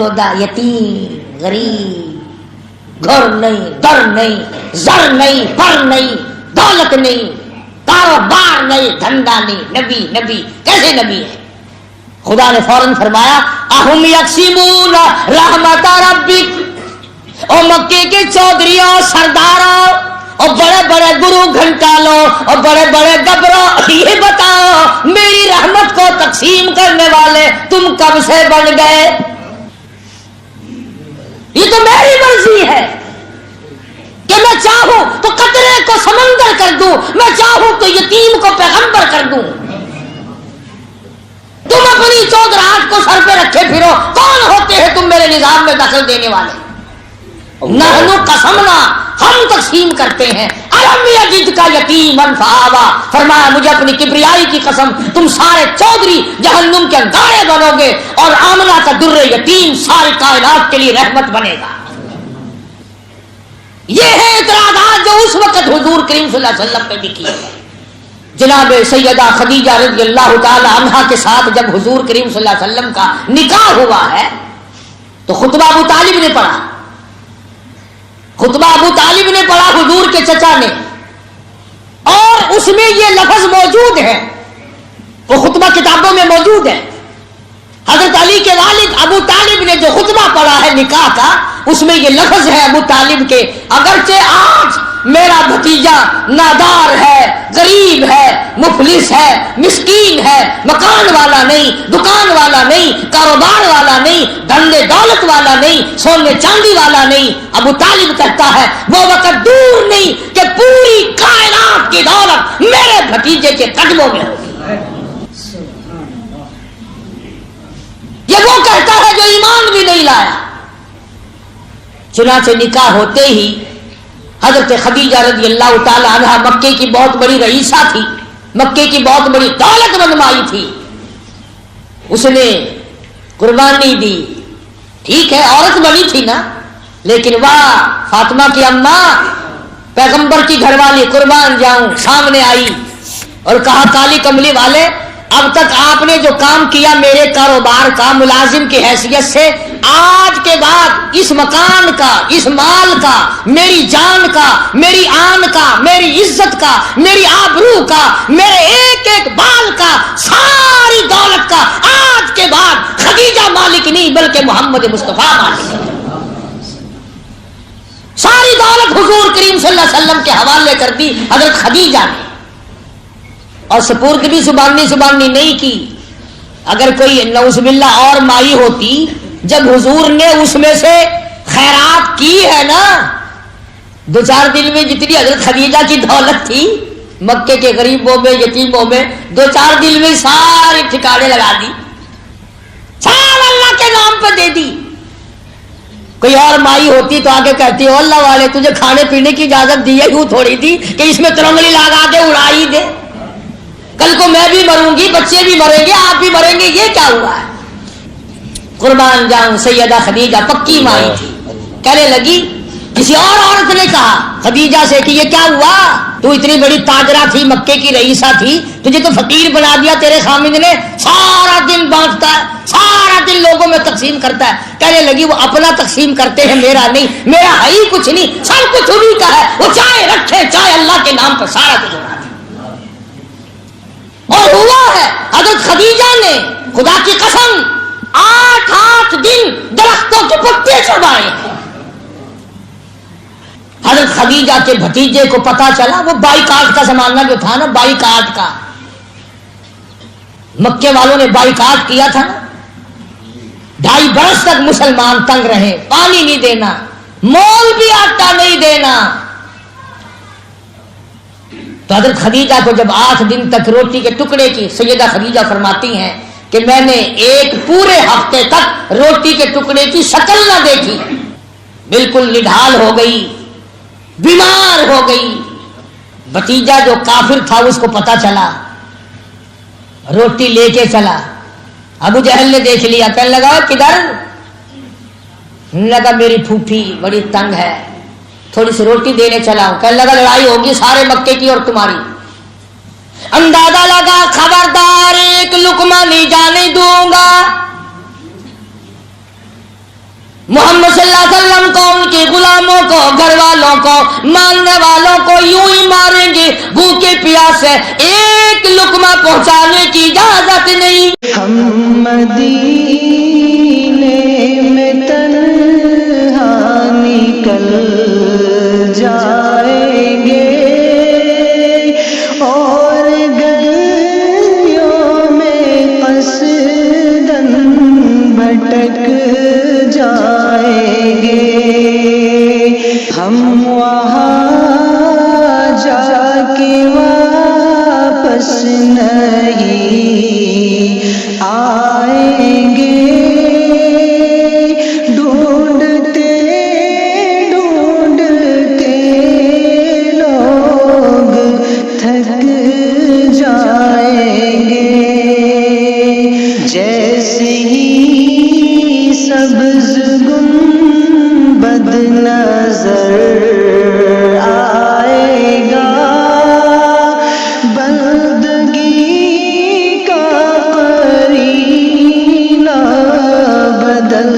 شدہ یتیم غریب، گھر نہیں، در نہیں، زر نہیں، پر نہیں، دولت نہیں، کاروبار نہیں، دھندا نہیں، نبی نبی کیسے نبی ہے؟ خدا نے فوراً فرمایا اہم یقسمون رحمت ربک، او مکے کے چودھریوں، سرداروں اور بڑے بڑے گرو گھنٹالوں اور بڑے بڑے گبروں، یہ بتاؤ میری رحمت کو تقسیم کرنے والے تم کب سے بن گئے؟ یہ تو میری مرضی ہے کہ میں چاہوں تو قطرے کو سمندر کر دوں، میں چاہوں تو یتیم کو پیغمبر کر دوں۔ تم اپنی چودراہٹ کو سر پہ رکھے پھرو، کون ہوتے ہیں تم میرے نظام میں دخل دینے والے؟ نحنو قسمنا، ہم تقسیم کرتے ہیں۔ الم یجد کا یتیما فآویٰ، فرمایا مجھے اپنی کبریائی کی قسم تم سارے چودھری جہنم کے اندارے بنو گے اور آمنہ کا در یتیم ساری کائنات کے لیے رحمت بنے گا۔ یہ ہے اعتراضات جو اس وقت حضور کریم صلی اللہ علیہ وسلم پہ بھی کیے گئے۔ جناب سیدہ خدیجہ رضی اللہ تعالی عنہا کے ساتھ جب حضور کریم صلی اللہ علیہ وسلم کا نکاح ہوا ہے تو خطبہ ابو طالب نے پڑھا، خطبہ ابو طالب نے پڑھا حضور کے چچا نے، اور اس میں یہ لفظ موجود ہے، وہ خطبہ کتابوں میں موجود ہے۔ حضرت علی کے والد ابو طالب نے جو خطبہ پڑھا ہے نکاح کا، اس میں یہ لفظ ہے ابو طالب کے، اگرچہ آج میرا بھتیجا نادار ہے، غریب ہے، مفلس ہے، مسکین ہے، مکان والا نہیں، دکان والا نہیں، کاروبار والا نہیں، دھندے دولت والا نہیں، سونے چاندی والا نہیں، ابو طالب کہتا ہے وہ وقت دور نہیں کہ پوری کائنات کی دولت میرے بھتیجے کے قدموں میں ہوگی۔ یہ وہ کہتا ہے جو ایمان بھی نہیں لایا۔ چنانچہ نکاح ہوتے ہی حضرت خدیجہ رضی اللہ تعالی عنہا مکے کی بہت بڑی رئیسہ تھی، مکے کی بہت بڑی دولت مندمائی تھی، اس نے قربانی دی۔ ٹھیک ہے عورت بنی تھی نا، لیکن واہ فاطمہ کی اماں پیغمبر کی گھر والی قربان جاؤں سامنے آئی اور کہا کالی کملی والے اب تک آپ نے جو کام کیا میرے کاروبار کا ملازم کی حیثیت سے، آج کے بعد اس مکان کا، اس مال کا، میری جان کا، میری آن کا، میری عزت کا، میری آبرو کا، میرے ایک ایک بال کا، ساری دولت کا آج کے بعد خدیجہ مالک نہیں بلکہ محمد مصطفیٰ مالک ہے۔ ساری دولت حضور کریم صلی اللہ علیہ وسلم کے حوالے کر دی حضرت خدیجہ نے، اور سپرد بھی زبانی نہیں کی۔ اگر کوئی نعوذ باللہ اور مائی ہوتی، جب حضور نے اس میں سے خیرات کی ہے نا، دو چار دن میں جتنی حضرت خدیجہ کی دولت تھی مکے کے غریبوں میں یتیموں میں، دو چار دن میں سارے ٹھکانے لگا دی، سب اللہ کے نام پہ دے دی۔ کوئی اور مائی ہوتی تو آگے کہتی ہو اللہ والے تجھے کھانے پینے کی اجازت دی ہے، یوں تھوڑی تھی کہ اس میں ترنگلی لگا کے اڑائی دے، کل کو میں بھی مروں گی، بچے بھی مریں گے، آپ بھی مریں گے، یہ کیا ہوا ہے؟ قربان جاؤں سیدہ خدیجہ پکی مائی تھی، کہنے لگی کسی اور عورت نے کہا خدیجہ سے کہ یہ کیا ہوا، تو اتنی بڑی تاجرہ تھی، مکے کی رئیسہ تھی، تجھے تو فقیر بنا دیا تیرے خامد نے، سارا دن بانٹتا ہے، سارا دن لوگوں میں تقسیم کرتا ہے۔ کہنے لگی وہ اپنا تقسیم کرتے ہیں، میرا نہیں، میرا ہے ہی کچھ نہیں، سب کچھ انہیں کا ہے، وہ چاہے رکھے چاہے اللہ کے نام پر سارا کچھ اڑا دے۔ اور ہوا ہے حضرت خدیجہ نے خدا کی قسم 8 دن درختوں کے پتے چبائے ہیں۔ حضرت خدیجہ کے بھتیجے کو پتا چلا، وہ بائیکاٹ کا زمانہ جو تھا نا، بائیکاٹ کا، مکے والوں نے بائیکاٹ کیا تھا نا، 2.5 برس تک مسلمان تنگ رہے، پانی نہیں دینا، مول بھی آٹا نہیں دینا۔ تو حضرت خدیجہ کو جب 8 دن تک روٹی کے ٹکڑے کی، سیدہ خدیجہ فرماتی ہیں کہ میں نے ایک پورے ہفتے تک روٹی کے ٹکڑے کی شکل نہ دیکھی، بالکل نڈھال ہو گئی، بیمار ہو گئی۔ بھتیجا جو کافر تھا اس کو پتا چلا، روٹی لے کے چلا، ابو جہل نے دیکھ لیا، کہنے لگا کدھر؟ لگا میری پھوپھی بڑی تنگ ہے، تھوڑی سی روٹی دینے چلا ہوں۔ کہنے لگا لڑائی ہوگی سارے مکے کی اور تمہاری۔ اندازہ لگا خبردار ایک لقمہ نہیں جانے دوں گا۔ محمد صلی اللہ علیہ وسلم کو، ان کے غلاموں کو، گھر والوں کو، ماننے والوں کو یوں ہی ماریں گے بھوکے پیاسے، ایک لقمہ پہنچانے کی اجازت نہیں۔ ہم مدینے میں تنہا نکل جائیں گے اور گلیوں میں قصداً بھٹک جائیں گے، ہم وہاں جا کے واپس نہیں آئیں گے، ڈھونڈتے ڈھونڈتے لوگ تھک جائیں گے، جیسے ہی سبز گنبد نظر آئے گا، بندگی کا قرینہ بدل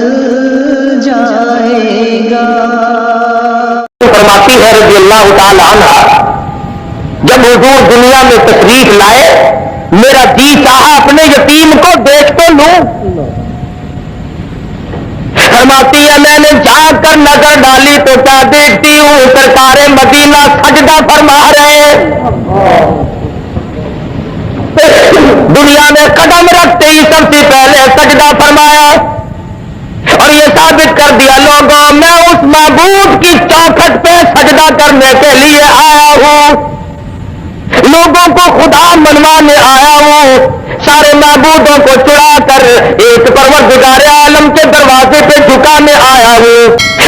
جائے گا۔ فرماتی ہے رضی اللہ تعالی عنہ، جب حضور دنیا میں تشریف لائے میرا جی چاہا اپنے یتیم کو دیکھ تو لوں۔ فرماتی ہے میں نے جا کر نظر ڈالی تو کیا دیکھتی ہوں، سرکار مدینہ سجدہ فرما رہے ہیں۔ دنیا میں قدم رکھتے ہی سب سے پہلے سجدہ فرمایا اور یہ ثابت کر دیا لوگوں میں اس معبود کی چوکھٹ پہ سجدہ کرنے کے لیے آیا ہوں، لوگوں کو خدا منوانے آیا ہوں، سارے معبودوں کو چڑا کر ایک پروردگار عالم کے دروازے پہ جھکانے آیا ہوں۔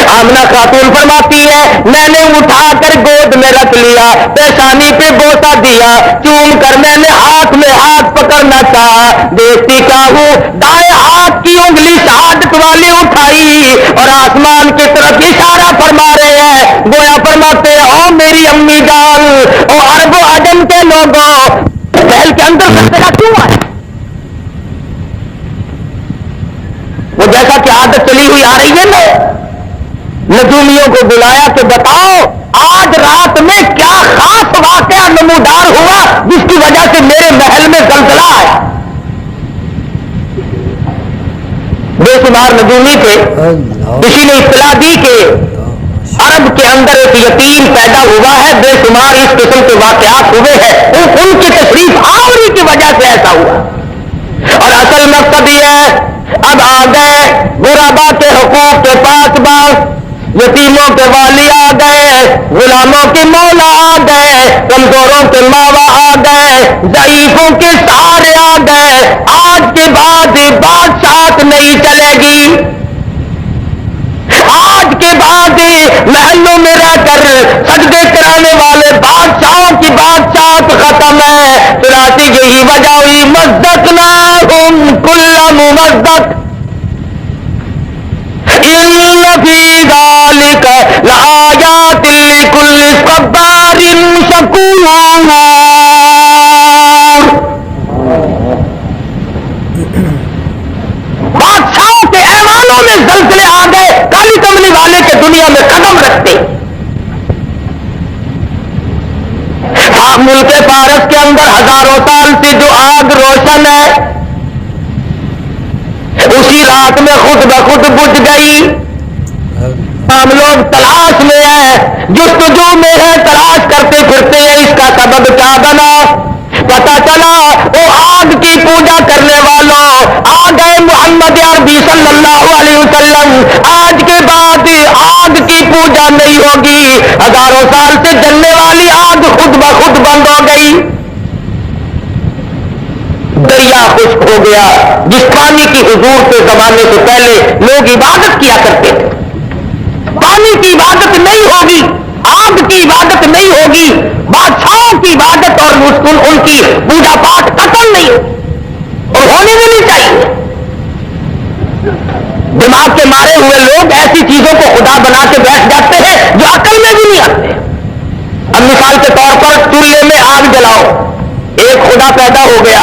آمنہ خاتون فرماتی ہے میں نے اٹھا کر گود میں رکھ لیا، پیشانی پہ بوسہ دیا، چوم کر میں نے ہاتھ میں ہاتھ پکڑنا چاہا، دیکھتی کیا ہوں دائیں ہاتھ کی انگلی شہادت والی اٹھائی اور آسمان کی طرف اشارہ فرما رہے ہیں، گویا فرماتے ہیں او میری امی جان، او عرب و عجم کے لوگوں، محل کے اندر سجدہ کیوں آئے؟ وہ جیسا کہ عادت چلی ہوئی آ رہی ہے نا، نجومیوں کو بلایا کہ بتاؤ آج رات میں کیا خاص واقعہ نمودار ہوا جس کی وجہ سے میرے محل میں زلزلہ آیا۔ بے شمار نجومی تھے، کسی نے اطلاع دی کہ عرب کے اندر ایک یتیم پیدا ہوا ہے، بے شمار اس قسم کے واقعات ہوئے ہیں، ان کی تشریف آوری کی وجہ سے ایسا ہوا۔ اور اصل مقصد یہ ہے اب آ گئے غربا کے حقوق کے پاس باز، یتیموں کے والی آ گئے، غلاموں کے مولا آ گئے، کمزوروں کے ماوا آ گئے، ضعیفوں کے سہارے آ گئے۔ آج کے بعد بادشاہت نہیں چلے گی، آج کے بعد محلوں میں رہ کر سجدے کرانے والے بادشاہوں کی بادشاہت ختم ہے۔ چنانچہ یہی وجہ ہوئی مزدقناہم کل ممزق، ان فی ذلک لآیات لکل صبار شکور۔ بادشاہوں کے ایوانوں میں زلزلے آ گئے، کالی کملی والے کے دنیا میں قدم رکھتے۔ ملک فارس کے اندر ہزاروں سال سے جو آگ روشن ہے اسی رات میں خود بخود بجھ گئی۔ ہم لوگ تلاش میں ہیں، جستجو میں ہیں، تلاش کرتے پھرتے ہیں اس کا سبب کیا بنا۔ پتا چلا وہ آگ کی پوجا کرنے والوں آ گئے محمد عربی صلی اللہ علیہ وسلم، آج کے بعد آگ کی پوجا نہیں ہوگی، ہزاروں سال سے جلنے والی آگ خود بخود بند ہو گئی۔ دریا خشک ہو گیا، جس پانی کی حضور کے زمانے سے پہلے لوگ عبادت کیا کرتے تھے، پانی کی عبادت نہیں ہوگی، آگ کی عبادت نہیں ہوگی، بادشاہوں کی عبادت اور ان کی پوجا پاٹ ختم نہیں ہوگی اور ہونے بھی نہیں چاہیے۔ دماغ کے مارے ہوئے لوگ ایسی چیزوں کو خدا بنا کے بیٹھ جاتے ہیں جو عقل میں بھی نہیں آتے۔ اب مثال کے طور پر چولہے میں آگ جلاؤ، ایک خدا پیدا ہو گیا،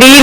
3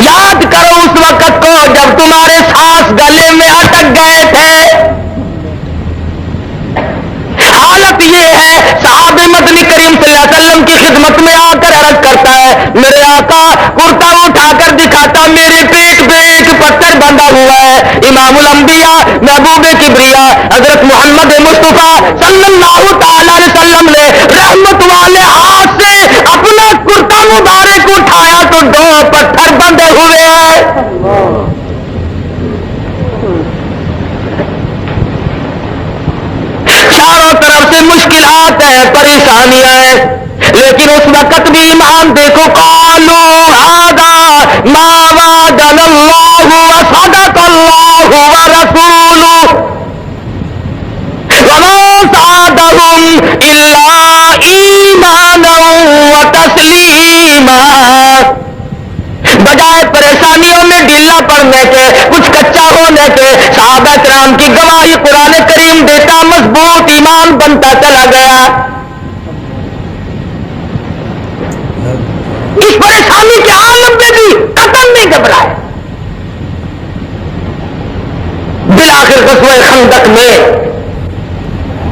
یاد کرو اس وقت کو جب تمہارے سانس گلے میں اٹک گئے تھے. حالت یہ ہے صحابہ مدنی کریم صلی اللہ علیہ وسلم کی خدمت میں آ کر عرض کرتا ہے میرے آقا کرتا اٹھا کر دکھاتا میرے پیٹ پہ ایک پتھر بندھا ہوا ہے. امام الانبیاء محبوب کبریا حضرت محمد مصطفیٰ صلی اللہ تعالی علیہ وسلم نے رحمت والے ہاتھ سے اپنا کرتا مبارک اٹھایا تو 2 پتھر بندھے ہوئے ہیں. چاروں طرف سے مشکلات ہیں, پریشانیاں ہیں, لیکن اس وقت بھی ایمان دیکھو قالوا هذا ما وعدنا اللہ وصدق اللہ ورسولہ وما زادهم الا ایمانا وتسلیما. بجائے پریشانیوں میں ڈھیلا پڑنے کے, کچھ کچا ہونے کے, صحابہ کرام کی گواہی قرآن کریم دیتا مضبوط ایمان بنتا چلا گیا. اس پریشانی کے عالم میں بھی قدم نہیں گھبرائے. بالآخر غزوہ خندق میں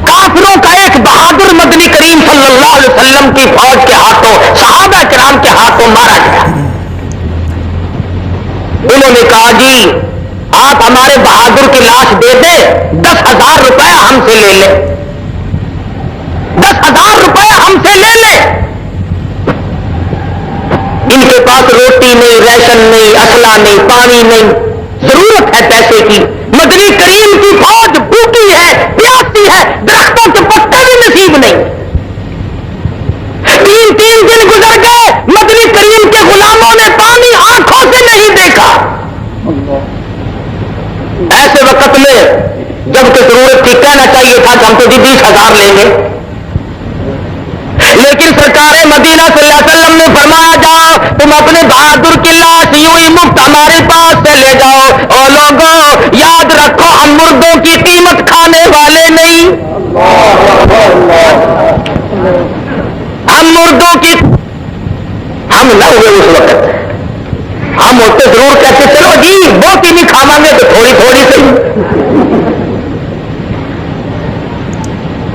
کافروں کا ایک بہادر مدنی کریم صلی اللہ علیہ وسلم کی فوج کے ہاتھوں, صحابہ کرام کے ہاتھوں مارا گیا. انہوں نے کہا جی آپ ہمارے بہادر کی لاش دے دیں, 10,000 روپے ہم سے لے لیں, 10,000 روپے ہم سے لے لیں. ان کے پاس روٹی نہیں, ریشن نہیں, اسلحہ نہیں, پانی نہیں, ضرورت ہے پیسے کی. مدنی کریم کی فوج بھوکی ہے, پیاسی ہے, درختوں کے پتے بھی نصیب نہیں. 3 دن گزر گئے, مدنی کریم کے غلاموں نے پانی آنکھوں سے نہیں دیکھا. ایسے وقت میں جب کہ ضرورت تھی, کہنا چاہیے تھا کہ ہم تو 20,000 لیں گے, لیکن سرکار مدینہ صلی اللہ علیہ وسلم نے فرمایا جاؤ تم اپنے بہادر کی لاش یوں ہی مفت ہمارے پاس سے لے جاؤ. اور لوگوں یاد رکھو ہم مردوں کی قیمت کھانے والے نہیں, ہم مردوں کی ہم نہ ہوئے اس وقت. ہم ہوتے ضرور کہتے چلو جی بہت ہی نہیں کھاواں گے تو تھوڑی تھوڑی صحیح,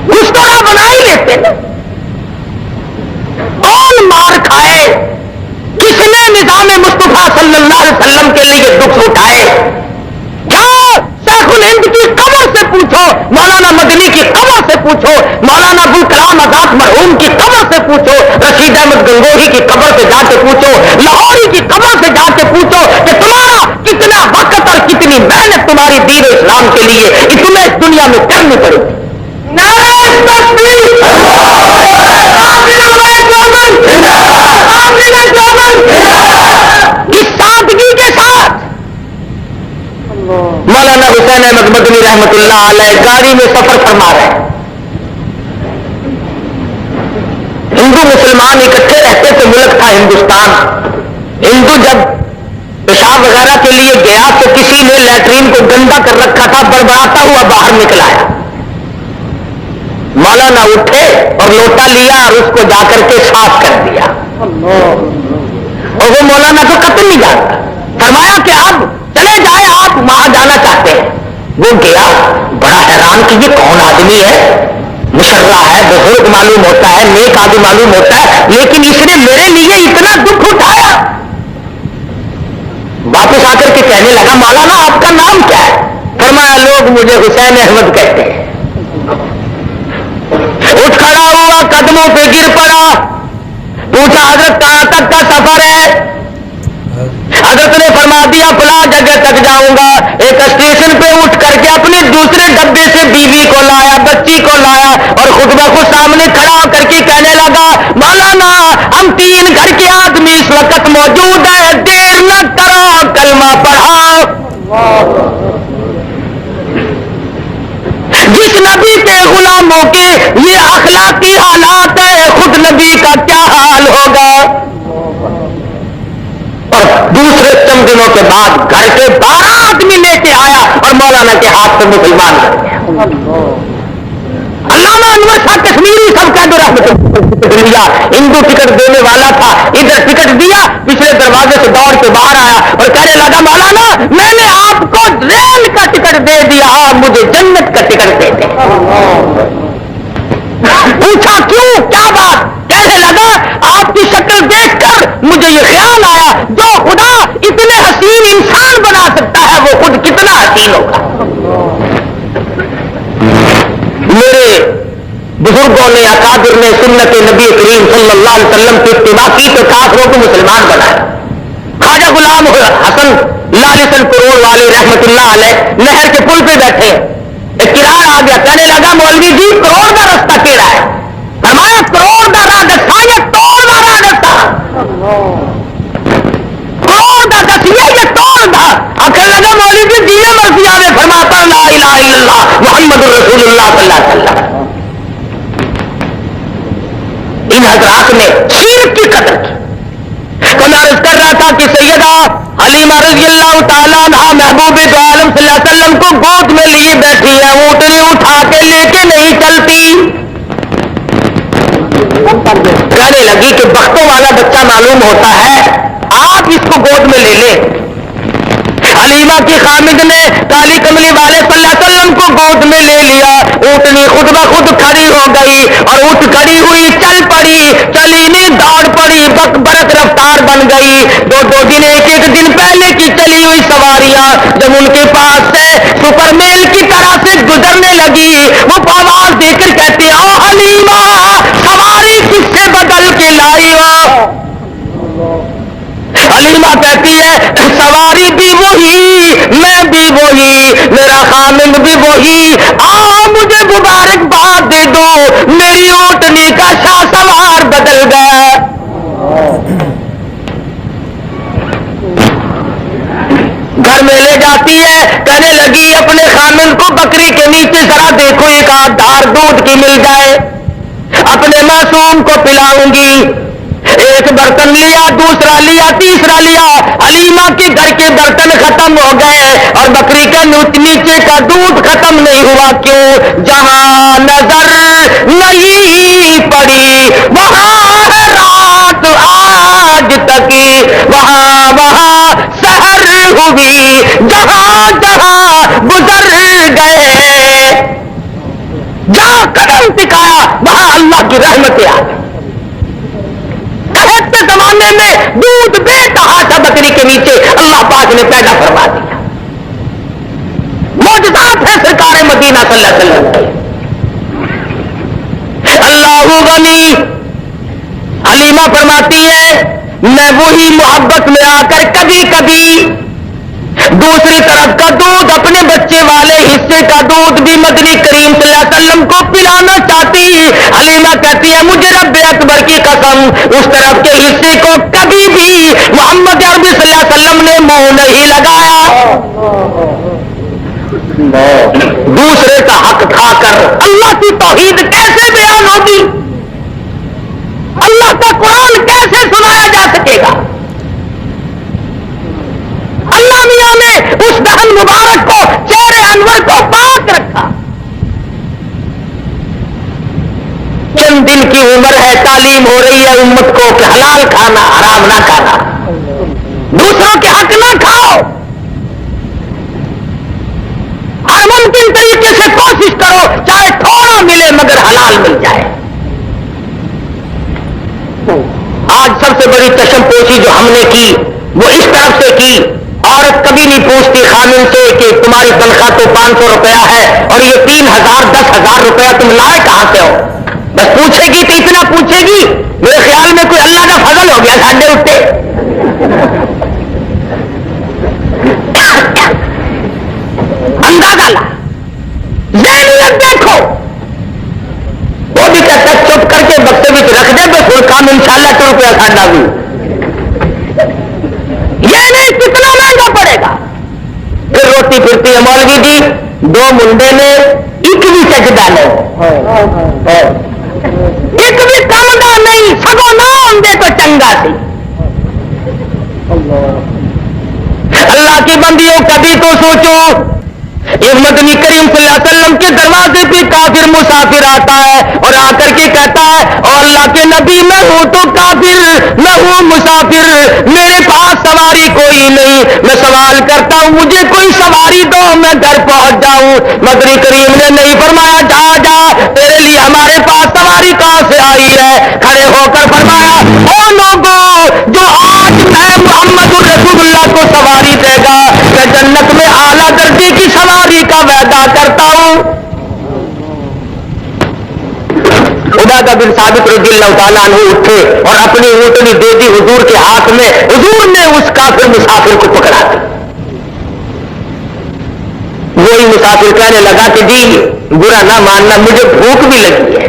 کچھ تو بنا ہی لیتے نا. کون مار کھائے, کس نے نظام مصطفیٰ صلی اللہ علیہ وسلم کے لیے دکھ اٹھائے. جاؤ شیخ الہند کی قبر سے پوچھو, مولانا مدنی کی قبر سے پوچھو, مولانا ابوالکلام آزاد مرحوم کی قبر سے پوچھو, رشید احمد گنگوہی کی قبر سے جا کے پوچھو, لاہوری کی قبر سے جا کے پوچھو کہ تمہارا کتنا وقت اور کتنی محنت تمہاری دین اسلام کے لیے کہ تمہیں اس دنیا میں کرنی پڑے گی. اس سادگی کے ساتھ مولانا حسین احمد مدنی رحمت اللہ علیہ گاڑی میں سفر فرما رہے ہیں. ہندو مسلمان اکٹھے رہتے تھے, ملک تھا ہندوستان. ہندو جب پیشاب وغیرہ کے لیے گیا تو کسی نے لیٹرین کو گندا کر رکھا تھا, بڑبڑاتا ہوا باہر نکلایا. مولانا اٹھے اور لوٹا لیا اور اس کو جا کر کے صاف کر دیا. اور وہ مولانا کو قتل نہیں جانتا, فرمایا کہ اب چلے جائے, آپ وہاں جانا چاہتے ہیں. وہ گیا, بڑا حیران کہ یہ کون آدمی ہے, مشرہ ہے, بزرگ معلوم ہوتا ہے, نیک آدمی معلوم ہوتا ہے, لیکن اس نے میرے لیے اتنا دکھ اٹھایا. واپس آ کر کے کہنے لگا مولانا آپ کا نام کیا ہے؟ فرمایا لوگ مجھے حسین احمد کہتے ہیں. اٹھ کھڑا ہوا, قدموں پہ گر پڑا, پوچھا حضرت کہاں تک کا سفر ہے؟ حضرت نے فرما دیا فلاں جگہ تک جاؤں گا. ایک اسٹیشن پہ اٹھ کر کے اپنے دوسرے ڈبے سے بیوی کو لایا, بچی کو لایا اور خود بخود سامنے کھڑا ہو کر کے کہنے لگا مولانا ہم 3 گھر کے آدمی اس وقت موجود ہیں, دیر نہ کرو, کلمہ پڑھاؤ. جس نبی کے غلاموں کے یہ اخلاقی حالات ہے, خود نبی کا کیا حال ہوگا. اور دوسرے چند دنوں کے بعد گھر کے 12 آدمی لے کے آیا اور مولانا کے ہاتھ سے مسلمان کر گیا. علامہ انور شاہ کشمیری سب کا جو رحمت لیا ہندو ٹکٹ دینے والا تھا، ادھر ٹکٹ دیا، پچھلے دروازے سے دوڑ کے باہر آیا اور کہنے لگا مولانا میں نے آپ کو ریل کا ٹکٹ دے دیا، آپ مجھے جنت کا ٹکٹ دے دیں۔ پوچھا کیوں، کیا بات؟ کہنے لگا آپ کی شکل دیکھ کر مجھے یہ خیال آیا جو خدا اتنے حسین انسان بنا سکتا ہے وہ خود کتنا حسین ہوگا۔ میرے بزرگوں نے اکابر نے سنت نبی کریم صلی اللہ علیہ وسلم کی اتباع کی تو کافروں کو مسلمان بنایا۔ خواجہ غلام حسن لالسن کروڑ والے رحمت اللہ علیہ نہر کے پل پہ بیٹھے، ایک کرار آ گیا، کہنے لگا مولوی جی کروڑ کا رستہ کیڑا ہے؟ فرمایا کروڑ کا راہ دسا یا توڑ کا راہ دسا؟ کروڑ کا دسیے یا توڑ کا؟ آخر لگا مولوی جی جی مرضی آئے، فرماتا لا الہ الا اللہ محمد رسول اللہ صلی اللہ علیہ وسلم۔ ان حضرات نے شرک کی قدر کی۔ تو میں عرض کر رہا تھا کہ سیدہ حلیمہ رضی اللہ تعالیٰ عنہ محبوب دو عالم صلی اللہ علیہ وسلم کو گود میں لیے بیٹھی ہے، اونٹنی اٹھا کے لے کے نہیں چلتی۔ کہنے لگی کہ بختوں والا بچہ معلوم ہوتا ہے، آپ اس کو گود میں لے لیں۔ حلیمہ کی خامد نے کالی کملی والے صلی اللہ علیہ وسلم کو گود میں لے لیا، اونٹنی خود بخود کھڑی ہو گئی اور اٹھ کھڑی ہوئی، چل پڑی، چلی نہیں دوڑ پڑی، برق رفتار بن گئی۔ دو دن ایک دن پہلے کی چلی ہوئی سواریاں جب ان کے پاس سے سپر میل کی طرح سے گزرنے لگی، وہ آواز دے کر کہتے او حلیمہ سواری کس سے بدل کے لائی ہو؟ حلیمہ کہتی ہے سواری بھی وہی، میں بھی وہی، میرا خامند بھی وہی، آؤ مجھے مبارکباد دے دو، میری اونٹنی کا شاہ سوار بدل گیا۔ گھر میں لے جاتی ہے، کہنے لگی اپنے خامند کو بکری کے نیچے ذرا دیکھو ایک آدھ دھار دودھ کی مل جائے، اپنے معصوم کو پلاؤں گی۔ ایک برتن لیا، دوسرا لیا، تیسرا لیا، حلیمہ کے گھر کے برتن ختم ہو گئے اور بکری کے نیچے کا دودھ ختم نہیں ہوا۔ کیوں؟ جہاں نظر نہیں پڑی وہاں ہے رات آج تک، وہاں سحر ہوئی، جہاں گزر گئے، جہاں قدم ٹکایا وہاں اللہ کی رحمتیں آ گئی۔ زمانے میں دودھ بے تحاشا بکری کے نیچے اللہ پاک نے پیدا فرما دیا۔ معجزات ہے سرکار مدینہ صلی اللہ علیہ وسلم کے۔ اللہ غنی، حلیمہ فرماتی ہے میں وہی محبت میں آ کر کبھی کبھی دوسری طرف کا دودھ اپنے بچے والے حصے کا دودھ بھی مدنی کریم صلی اللہ علیہ وسلم کو پلانا چاہتی۔ حلیمہ کہتی ہے مجھے رب اکبر کی قسم اس طرف کے حصے کو کبھی بھی محمد عربی صلی اللہ علیہ وسلم نے منہ نہیں لگایا۔ دوسرے کا حق کھا کر اللہ کی توحید کیسے بیان ہوگی؟ اللہ کا قرآن کیسے سنایا جا سکے گا؟ اللہ میاں نے اس دہن مبارک کو، چہرے انور کو پاک رکھا۔ چند دن کی عمر ہے، تعلیم ہو رہی ہے امت کو کہ حلال کھانا، حرام نہ کھانا، دوسروں کے حق نہ کھاؤ، ہر ممکن طریقے سے کوشش کرو چاہے تھوڑا ملے مگر حلال مل جائے۔ آج سب سے بڑی چشم پوشی جو ہم نے کی وہ اس طرف سے کی، عورت کبھی نہیں پوچھتی خامن سے کہ تمہاری تنخواہ تو 500 روپیہ ہے اور یہ 3000 10,000 روپیہ تم لائے کہاں سے ہو؟ بس پوچھے گی تو اتنا پوچھے گی، میرے خیال میں کوئی اللہ کا فضل ہو گیا ساڈے اٹھے۔ اندازہ لا، ذہنیت دیکھو۔ وہ بھی کہتا ہے چپ کر کے بکسے میں رکھ دے بس وہ کام انشاءاللہ 2 روپیہ ساڈا بھی، یہ نہیں کتنا مہنگا پڑے گا۔ پھر روتی پھرتی ہے مولوی جی 2 منڈے نے ایک بھی سجدہ نہیں، ایک بھی کمدا نہیں، سگو نہ ہوندے تو چنگا سی۔ اللہ کی بندیوں کبھی تو سوچو ایک مدنی کریم صلی اللہ علیہ وسلم کے دروازے پہ کافر مسافر آتا ہے اور آ کر کے کہتا ہے اور اللہ کے نبی میں ہوں تو کافر، میں ہوں مسافر، میرے پاس سواری کوئی نہیں، میں سوال کرتا ہوں مجھے کوئی سواری دو میں گھر پہنچ جاؤں۔ مدنی کریم نے نہیں فرمایا جا جا، تیرے لیے ہمارے پاس سواری کہاں سے آئی ہے؟ کھڑے ہو کر فرمایا او لوگوں جو آج میں محمد رسول اللہ کو سواری دے گا میں جنت میں اعلیٰ درجے کی سواری کا وعدہ کرتا ہوں۔ عبادہ بن ثابت رضی اللہ تعالیٰ عنہ اٹھے اور اپنی اونٹنی دے دی حضور کے ہاتھ میں، حضور نے اس کافر مسافر کو پکڑا دی۔ وہی مسافر کہنے لگا کہ جی برا نہ ماننا مجھے بھوک بھی لگی ہے۔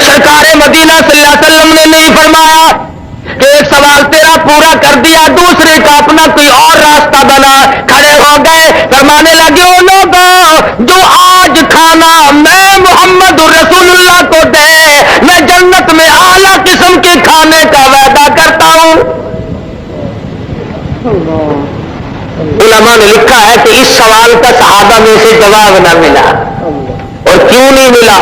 سرکار مدینہ صلی اللہ علیہ وسلم نے نہیں فرمایا کہ ایک سوال تیرا پورا کر دیا، دوسرے کا اپنا کوئی اور راستہ بنا۔ کھڑے ہو گئے، فرمانے لگے او لوگوں جو آج کھانا میں محمد رسول اللہ کو دے میں جنت میں اعلیٰ قسم کے کھانے کا وعدہ کرتا ہوں۔ علماء نے لکھا ہے کہ اس سوال کا صحابہ میں سے جواب نہ ملا، اور کیوں نہیں ملا؟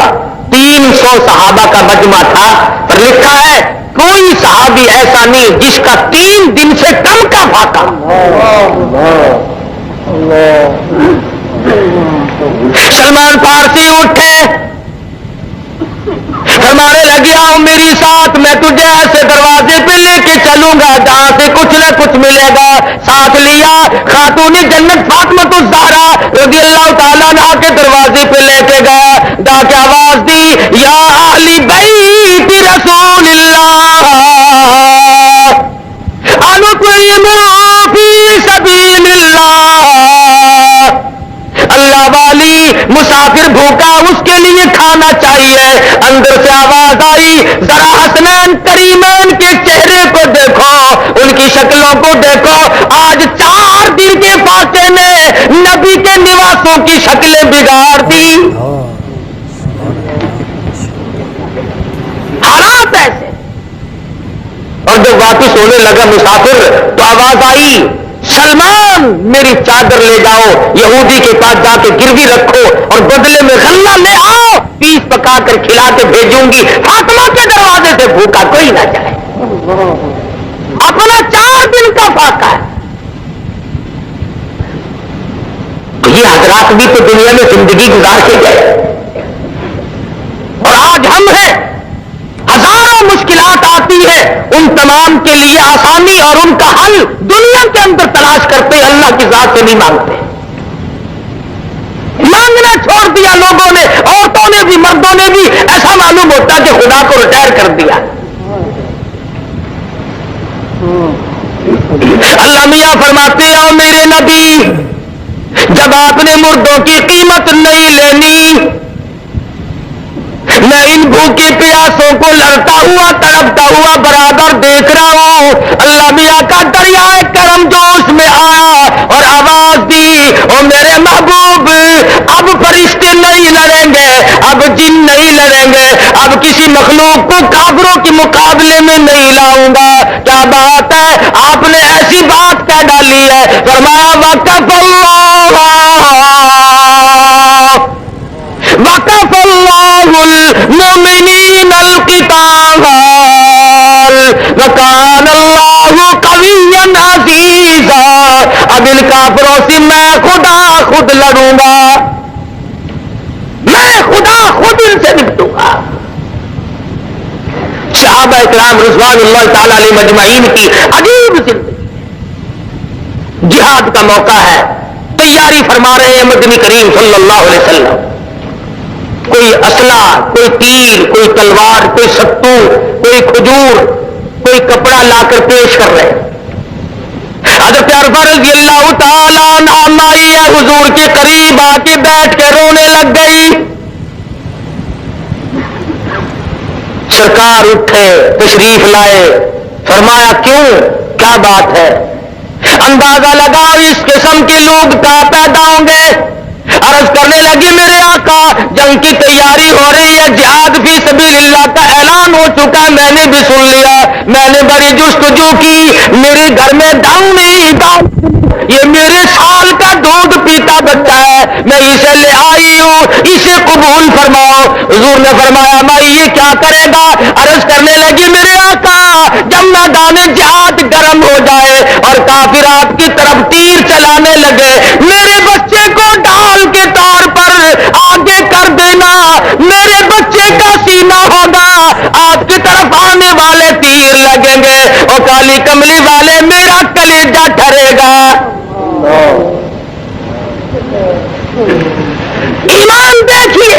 300 صحابہ کا مجمع تھا، اور لکھا ہے کوئی صحابی ایسا نہیں جس کا 3 دن سے کم کا فاقہ۔ سلمان فارسی اٹھے، فرمانے لگے آؤ میری ساتھ، میں تجھے ایسے دروازے پہ لے کے چلوں گا جہاں سے کچھ نہ کچھ ملے گا۔ ساتھ لیا، خاتون جنت فاطمہ الزہرا رضی اللہ تعالیٰ عنہا کے دروازے پہ لے کے گیا، ڈا کے آواز دی یا اہل بیت رسول اللہ انطعموا فی سبیل اللہ۔ اللہ والی مسافر بھوکا اس کے لیے کھانا چاہیے۔ اندر سے آواز آئی ذرا حسنین کریمین کے چہرے کو دیکھو، ان کی شکلوں کو دیکھو، آج 4 دن کے فاقے نے نبی کے نواسوں کی شکلیں بگاڑ دی۔ حالات ایسے، اور جب واپس ہونے لگا مسافر تو آواز آئی سلمان میری چادر لے جاؤ، یہودی کے پاس جا کے گروی رکھو اور بدلے میں غلہ لے آؤ، پیس پکا کر کھلا کے بھیجوں گی، فاطمہ کے دروازے سے بھوکا کوئی نہ جائے۔ اپنا 4 دن کا فاقہ ہے۔ یہ حضرات بھی تو دنیا میں زندگی گزار کے گئے، اور آج ہم ہیں، ہزاروں مشکلات آتی ہیں، ان تمام کے لیے آسانی اور ان کا حل دنیا کے اندر تلاش کرتے ہیں، اللہ کی ذات سے نہیں مانگتے۔ مانگنا چھوڑ دیا لوگوں نے، عورتوں نے بھی مردوں نے بھی، ایسا معلوم ہوتا کہ خدا کو ریٹائر کر دیا۔ اللہ میاں فرماتے ہیں میرے نبی جب آپ نے مردوں کی قیمت نہیں لینی، میں ان بھوکے پیاسوں کو لڑتا ہوا تڑپتا ہوا برابر دیکھ رہا ہوں۔ اللہ میاں کا دریائے کرم جوش میں آیا اور آواز دی او میرے محبوب اب فرشتے نہیں لڑیں گے، اب جن نہیں لڑیں گے، اب کسی مخلوق کو کافروں کے مقابلے میں نہیں لاؤں گا۔ کیا بات ہے، آپ نے ایسی بات کہہ ڈالی ہے۔ فرمایا وقف اللہ المؤمنین القتال وکان اللہ قویا عزیزا۔ اب ان کافروں سے میں خدا خود لڑوں گا، میں خدا خود ان سے نپٹوں گا۔ صحابہ اکرام رضوان اللہ تعالی علیہ مجمعین کی عجیب زندگی، جہاد کا موقع ہے، تیاری فرما رہے ہیں مدنی کریم صلی اللہ علیہ وسلم۔ کوئی اسلحہ، کوئی تیر، کوئی تلوار، کوئی ستو، کوئی کھجور، کوئی کپڑا لا کر پیش کر رہے ہیں۔ حضرت عرفہ رضی اللہ تعالیٰ عنہا مائی حضور کے قریب آ کے بیٹھ کے رونے لگ گئی۔ سرکار اٹھے، تشریف لائے، فرمایا کیوں، کیا بات ہے؟ اندازہ لگاؤ اس قسم کے لوگ کہاں پیدا ہوں گے۔ عرض کرنے لگی میرے آقا جنگ کی تیاری ہو رہی ہے، جہاد فی سبیل اللہ کا اعلان ہو چکا، میں نے بھی سن لیا، میں نے بڑی جستجو کی، میرے گھر میں دم نہیں، یہ میرے سال کا دودھ پیتا بچہ قبول فرماؤ. حضور نے فرمایا بھائی یہ کیا کرے گا؟ عرض کرنے لگی میرے آقا جب میدان جہاد گرم ہو جائے اور کافر آپ کی طرف تیر چلانے لگے میرے بچے کو ڈال کے طور پر آگے کر دینا, میرے بچے کا سینہ ہوگا, آپ کی طرف آنے والے تیر لگیں گے اور کالی کملی والے میرا کلیجہ ٹھرے گا. ایمان دیکھیے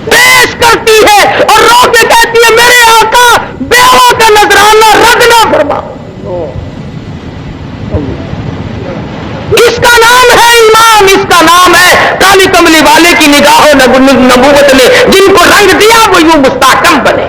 پیش کرتی ہے اور رو کے کہتی ہے میرے آقا بیوہ کا نذرانہ رد نہ فرما. اس کا نام ہے ایمان, اس کا نام ہے کالی کملی والے کی نگاہوں نبوت نے جن کو رنگ دیا وہ یوں مستحکم بنے.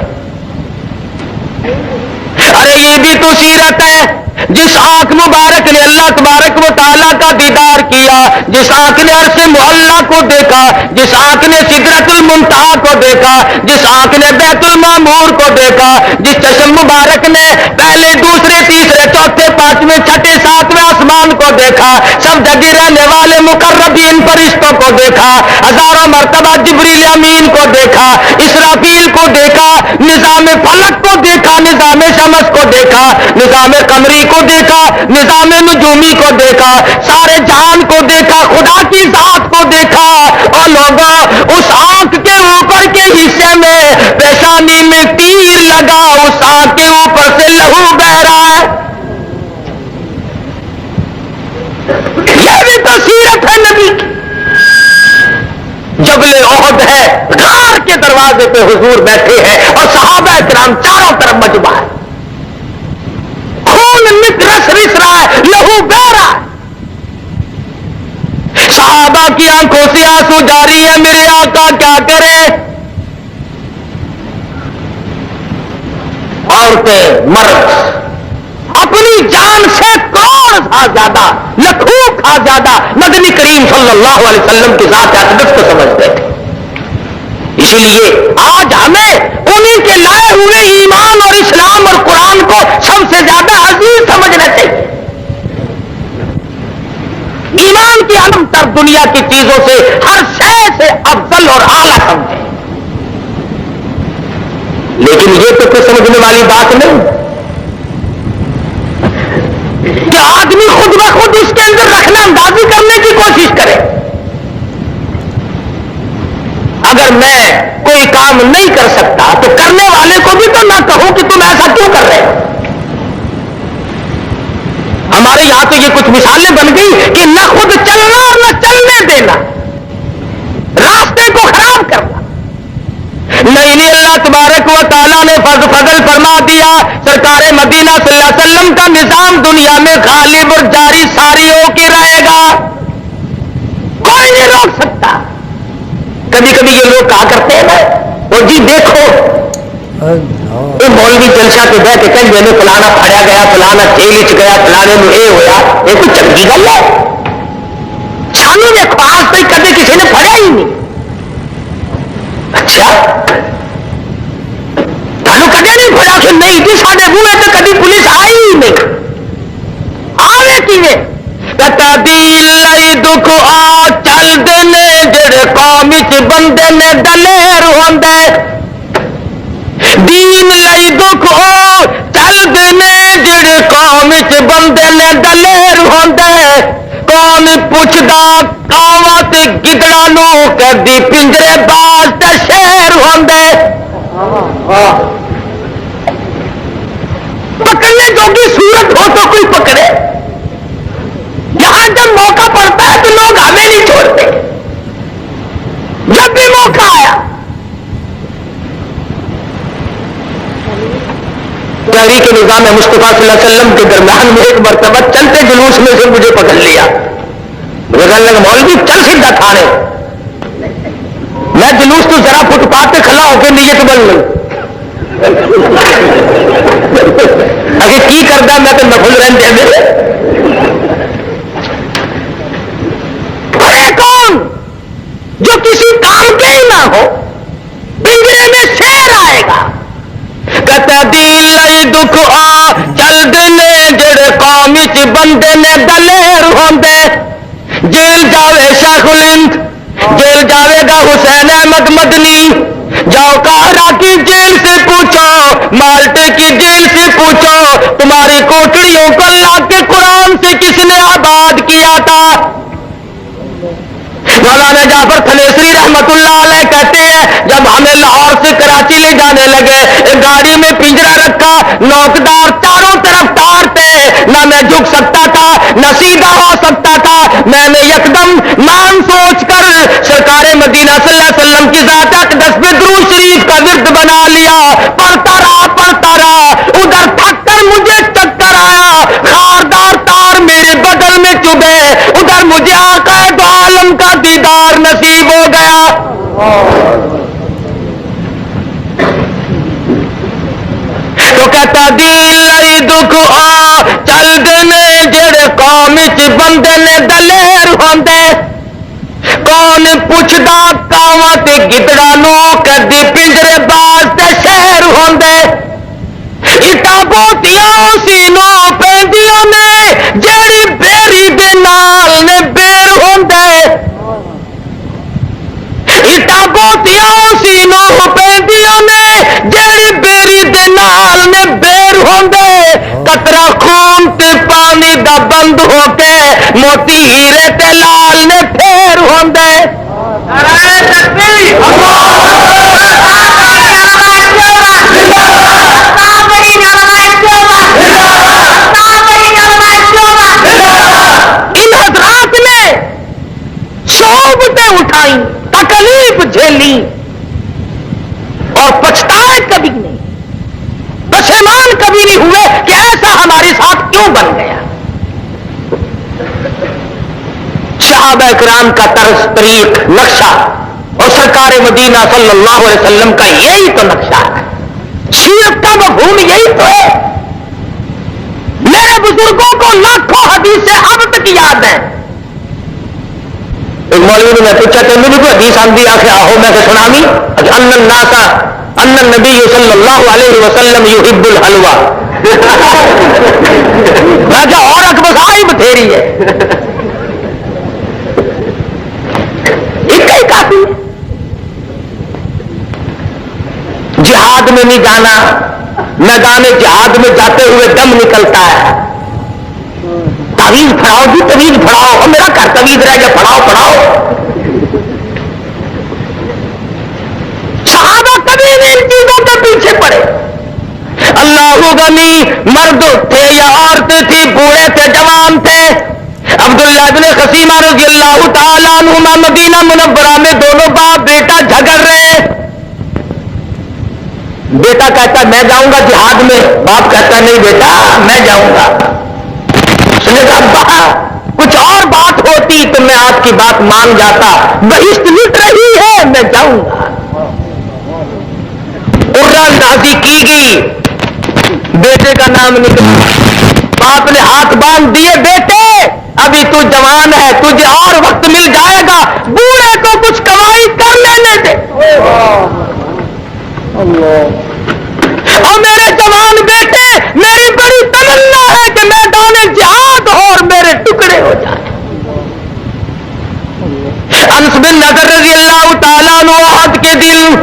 ارے یہ بھی تو سیرت ہے جس آنکھ مبارک نے اللہ تبارک و تعالیٰ کا دیدار کیا, جس آنکھ نے عرش معلیٰ کو دیکھا, جس آنکھ نے سدرۃ المنتہا کو دیکھا, جس آنکھ نے بیت المعمور کو دیکھا, جس چشم مبارک نے پہلے دوسرے تیسرے چوتھے پانچویں چھٹے ساتویں آسمان کو دیکھا, سب جگہ رہنے والے مقربین فرشتوں کو دیکھا, ہزاروں مرتبہ جبریل امین کو دیکھا, اسرافیل کو دیکھا, نظام فلک کو دیکھا, نظام شمس کو دیکھا, نظام قمری کو دیکھا, نظام نجومی کو دیکھا, سارے جہان کو دیکھا, خدا کی ذات کو دیکھا. اور لوگوں اس آنکھ کے اوپر کے حصے میں پیشانی میں تیر لگا, اس آنکھ کے اوپر سے لہو بہ رہا ہے. یہ بھی تو سیرت ہے نبی کی. جبل احد ہے, غار کے دروازے پہ حضور بیٹھے ہیں اور صحابہ کرام چاروں طرف مجمع ہے, خون رس رہا ہے, لہو بہ رہا ہے. صحابہ کی آنکھوں سے آنسو جاری ہے, میرے آقا کیا کرے؟ عورتیں مرد اپنی جان سے کروڑ سا زیادہ لکھوں کھا زیادہ مدنی کریم صلی اللہ علیہ وسلم کی ذات اقدس کو سمجھتے تھے. اسی لیے آج ہمیں انہیں کے لائے ہوئے ایمان اور اسلام اور قرآن کو سب سے زیادہ عزیز سمجھنا چاہیے. ایمان کی عالم تر دنیا کی چیزوں سے ہر شے سے افضل اور اعلیٰ سمجھے. لیکن یہ تو کوئی سمجھنے والی بات نہیں کہ آدمی خود بخود اس کے اندر رکھنا اندازی کرنے کی کوشش کرے. اگر میں کوئی کام نہیں کر سکتا تو کرنے والے کو بھی تو نہ کہوں کہ تم ایسا کیوں کر رہے ہو. ہمارے یہاں تو یہ کچھ مثالیں بن گئی کہ نہ خود چلنا اور نہ چلنے دینا, راستے کو خراب کرنا. نہیں اللہ تبارک و تعالیٰ نے فضل فرما دیا. سرکار مدینہ صلی اللہ علیہ وسلم کا نظام دنیا میں غالب اور جاری ساری ہو کے رہے گا, کوئی نہیں روک سکتا. کبھی کبھی یہ لوگ کہا کرتے ہیں نا اور جی دیکھو مولوی جلسہ پہ بیٹھ کے میں نے فلانا پھڑیا گیا, فلانا جیل چ گیا, فلانے میں یہ ہوا, یہ کوئی چنگی گل ہے؟ سانو دیکھو آج تک کبھی کسی نے پھڑیا ہی نہیں. اچھا تمہیں کدے نہیں پھڑا کہ نہیں جی سارے بوئے تو کبھی پولیس آئی ہی نہیں. آوے کیویں کتا دی دکھ آ چل دینے جڑے قوم چ بندے نے دلیر ہوندے. دین لئی دکھ او چل دینے جڑے قوم چ بندے نے دلیر ہوندے. کون پوچھدا کاواں تے گدڑاں نو کدی پنجرے باز تے شیر ہوندے. پکڑنے جوگی صورت ہو تو کوئی پکڑے. یہاں جب موقع پڑتا ہے تو لوگ ہمیں نہیں چھوڑتے. جب بھی موقع آیا تحریک نظام مصطفیٰ صلی اللہ علیہ وسلم کے درمیان میں ایک مرتبہ چلتے جلوس میں سے مجھے پکڑ لیا. مجھے کہنے لگا مولوی چل سیدھا تھانے. میں جلوس تو ذرا فٹ پاتھ پہ کھڑا ہو کے نیت بن لوں. اگر کی کرتا میں تو نفل رہتے دے. کون جو کسی کام کے ہی نہ ہو پنجرے میں شیر آئے گا. کہتا دین لئی دکھ آ چل دینے جڑے قوم چ بندے نے دلیر ہوندے. جیل جاوے شیخ الہند جیل جاوے گا حسین احمد مدنی، جاؤ قاہرہ کی جیل سے پوچھو، مالٹے کی جیل سے پوچھو، تمہاری کوٹڑیوں کو اللہ کے قرآن سے کس نے آباد کیا تھا؟ مولانا جعفر تھنیسری رحمت اللہ علیہ کہتے ہیں جب ہمیں لاہور سے کراچی لے جانے لگے، ایک گاڑی میں پنجرا رکھا، نوکدار چاروں طرف تار تھے، نہ میں جھک سکتا تھا نہ سیدھا ہو سکتا تھا، میں نے یکدم مان سوچ کر سرکار مدینہ صلی اللہ علیہ وسلم کی ذات اقدس پہ درود شریف کا ورد بنا لیا، پڑھتا رہا، ادھر تھک کر مجھے چکر آیا، خاردار تار میرے بدل میں چبھے، ادھر مجھے آقا دو عالم کا دیدار نصیب ہو گیا۔ تو کہتا دل لئی دکھ آ چل دینے جڑے قوم چ بندے نے دلیر ہوندے، کون پوچھدا کاواں تے گدڑاں نو کدی پنجرے باز تے شہر ہوندے، اٹا بوٹیاں سینوں پیندیاں نے جیڑی بیری دے نال نے بیر ہوندے، اٹا بوٹیاں سینوں پیندیاں نے جیڑی بیری دے نال نے بیر ہوندے، قطرہ خون تے پانی دا بند ہو کے موتی ہیرے تے لال نے پھیر ہوندے۔ ان حضرات نے صحبتیں اٹھائیں، تکلیف جھیلی اور پچھتائے کبھی نہیں، پشیمان کبھی نہیں ہوئے کہ ایسا ہمارے ساتھ کیوں بن گیا۔ صحابہ کرام کا طرز طریق نقشہ اور سرکار مدینہ صلی اللہ علیہ وسلم کا یہی تو نقشہ ہے، سیرت کا مفہوم یہی تو ہے۔ میرے بزرگوں کو لاکھوں حدیثیں اب تک یاد ہیں۔ ایک مولوی نے میں پوچھا تین بھی کوئی حدیث آندی آخر آہو میں کہ سنامی، ان الناس ان النبی صلی اللہ علیہ وسلم یحب الحلوہ، میں کہا اور اکبسائی بتھیری ہے، ایک ہی کافی ہے۔ جہاد میں نہیں جانا، میدان جہاد میں جاتے ہوئے دم نکلتا ہے، تعویذ پڑھاؤ جی تعویذ پڑھاؤ، اور میرا گھر تعویذ رہ گیا، پڑھاؤ۔ صحابہ کبھی بھی ان چیزوں کے پیچھے پڑے، اللہ غنی مرد تھے یا عورتیں تھی، بوڑھے تھے جوان تھے۔ عبداللہ بن خصیمہ رضی اللہ تعالیٰ عنہما مدینہ منورہ میں دونوں باپ بیٹا جھگڑ رہے، بیٹا کہتا میں جاؤں گا جہاد میں، باپ کہتا نہیں بیٹا میں جاؤں گا۔ اس نے کہا ابا کچھ اور بات ہوتی تو میں آپ کی بات مان جاتا، بہشت لٹ رہی ہے میں جاؤں گا۔ عرہ نازی کی گئی، بیٹے کا نام نکلا، باپ نے ہاتھ باندھ دیے، بیٹے ابھی تو جوان ہے، تجھے اور وقت مل جائے گا، بوڑھے کو کچھ کمائی کر لینے دے، اور میرے جوان بیٹے میری بڑی تمنا ہے کہ میدان جہاد ہو اور میرے ٹکڑے ہو جائیں۔ انس بن نضر رضی اللہ تعالیٰ عنہ عہد کے دن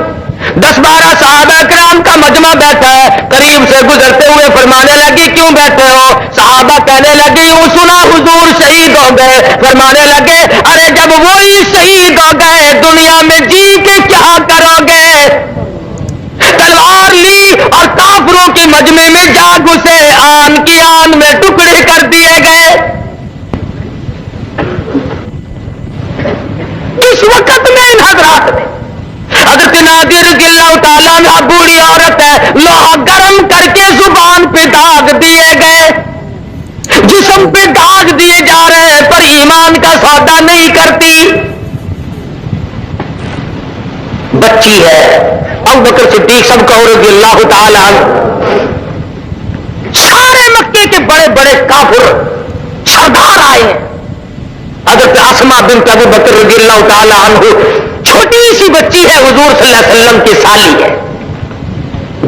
10-12 صحابہ کرام کا مجمع بیٹھا ہے، قریب سے گزرتے ہوئے فرمانے لگی کیوں بیٹھے ہو؟ صحابہ کہنے لگے یوں سنا حضور شہید ہو گئے، فرمانے لگے ارے جب وہی شہید ہو گئے دنیا میں جی کے کیا کرو گے؟ تلوار لی اور کافروں کی مجمع میں جا گھسے، آن کی آن میں ٹکڑے کر دیے گئے۔ اس وقت میں ان حضرات نے حضرت نادر رضی اللہ تعالیٰ عنہ بوڑھی عورت ہے، لوہا گرم کر کے زبان پہ داغ دیے گئے، جسم پہ داغ دیے جا رہے ہیں پر ایمان کا سودا نہیں کرتی۔ بچی ہے، ابو بکر صدیق سب کا رضی اللہ تعالیٰ عنہ، سارے مکے کے بڑے بڑے کافر سردار آئے ہیں، حضرت اسماء بنت ابو بکر رضی اللہ تعالیٰ عنہ چھوٹی سی بچی ہے، حضور صلی اللہ علیہ وسلم کی سالی ہے،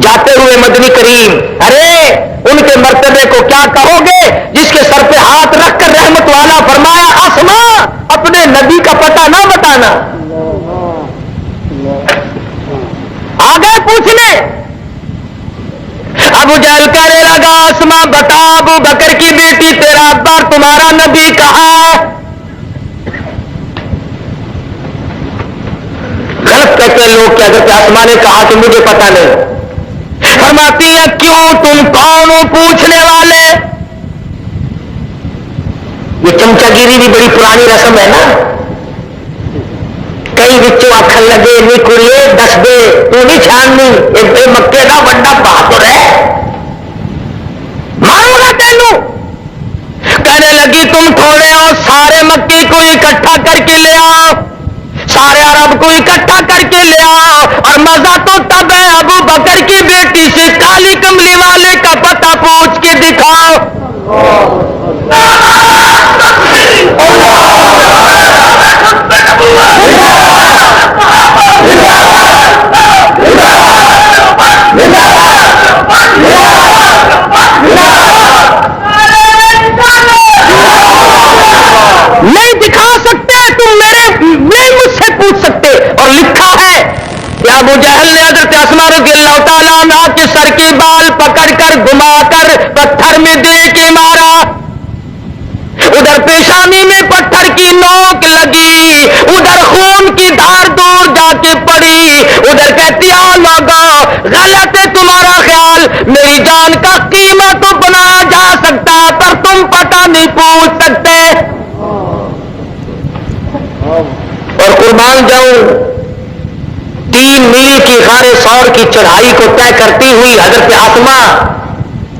جاتے ہوئے مدنی کریم ارے ان کے مرتبے کو کیا کہو گے؟ جس کے سر پہ ہاتھ رکھ کر رحمت والا فرمایا اسماء اپنے نبی کا پتہ نہ بتانا، پوچھنے. ابو جہل کہنے لگا اسما بتا ابو بکر کی بیٹی تیرا ابا تمہارا نبی کہاں؟ غلط کہتے ہیں لوگ کہ حضرت اسما نے کہا کہ مجھے پتا نہیں. فرماتی ہیں کیوں تم کون ہو پوچھنے والے؟ یہ چمچا گیری بھی بڑی پرانی رسم ہے نا. کئی بچوں آخر لگے نہیں کڑیے دس دے تو نہیں چھاننی مکے کا بڑا بہادر ہے ماروں گا تینوں. کہنے لگی تم تھوڑے ہو سارے مکی کو اکٹھا کر کے لے آؤ سارے عرب کو اکٹھا کر کے لے آؤ اور مزہ تو تب ہے ابو بکر کی بیٹی سے کالی کملی والے کا پتہ پوچھ کے دکھاؤ. نہیں دکھا سکتے تم نہیں مجھ سے پوچھ سکتے. اور لکھا ہے کہ ابو جہل نے حضرت اسما رضی اللہ تعالیٰ عنہ کے سر کی بال پکڑ کر گھما کر پتھر میں دے کے مارا. ادھر پیشانی میں پتھر کی نوک لگی ادھر خون کی دھار دور جا کے پڑی. ادھر کہتی لوگوں غلط ہے تمہارا خیال میری جان کا قیمت تو بنایا جا سکتا ہے پر تم پتہ نہیں پوچھ سکتے. اور قربان جاؤں 3 میل کی غار ثور کی چڑھائی کو طے کرتی ہوئی حضرت اسما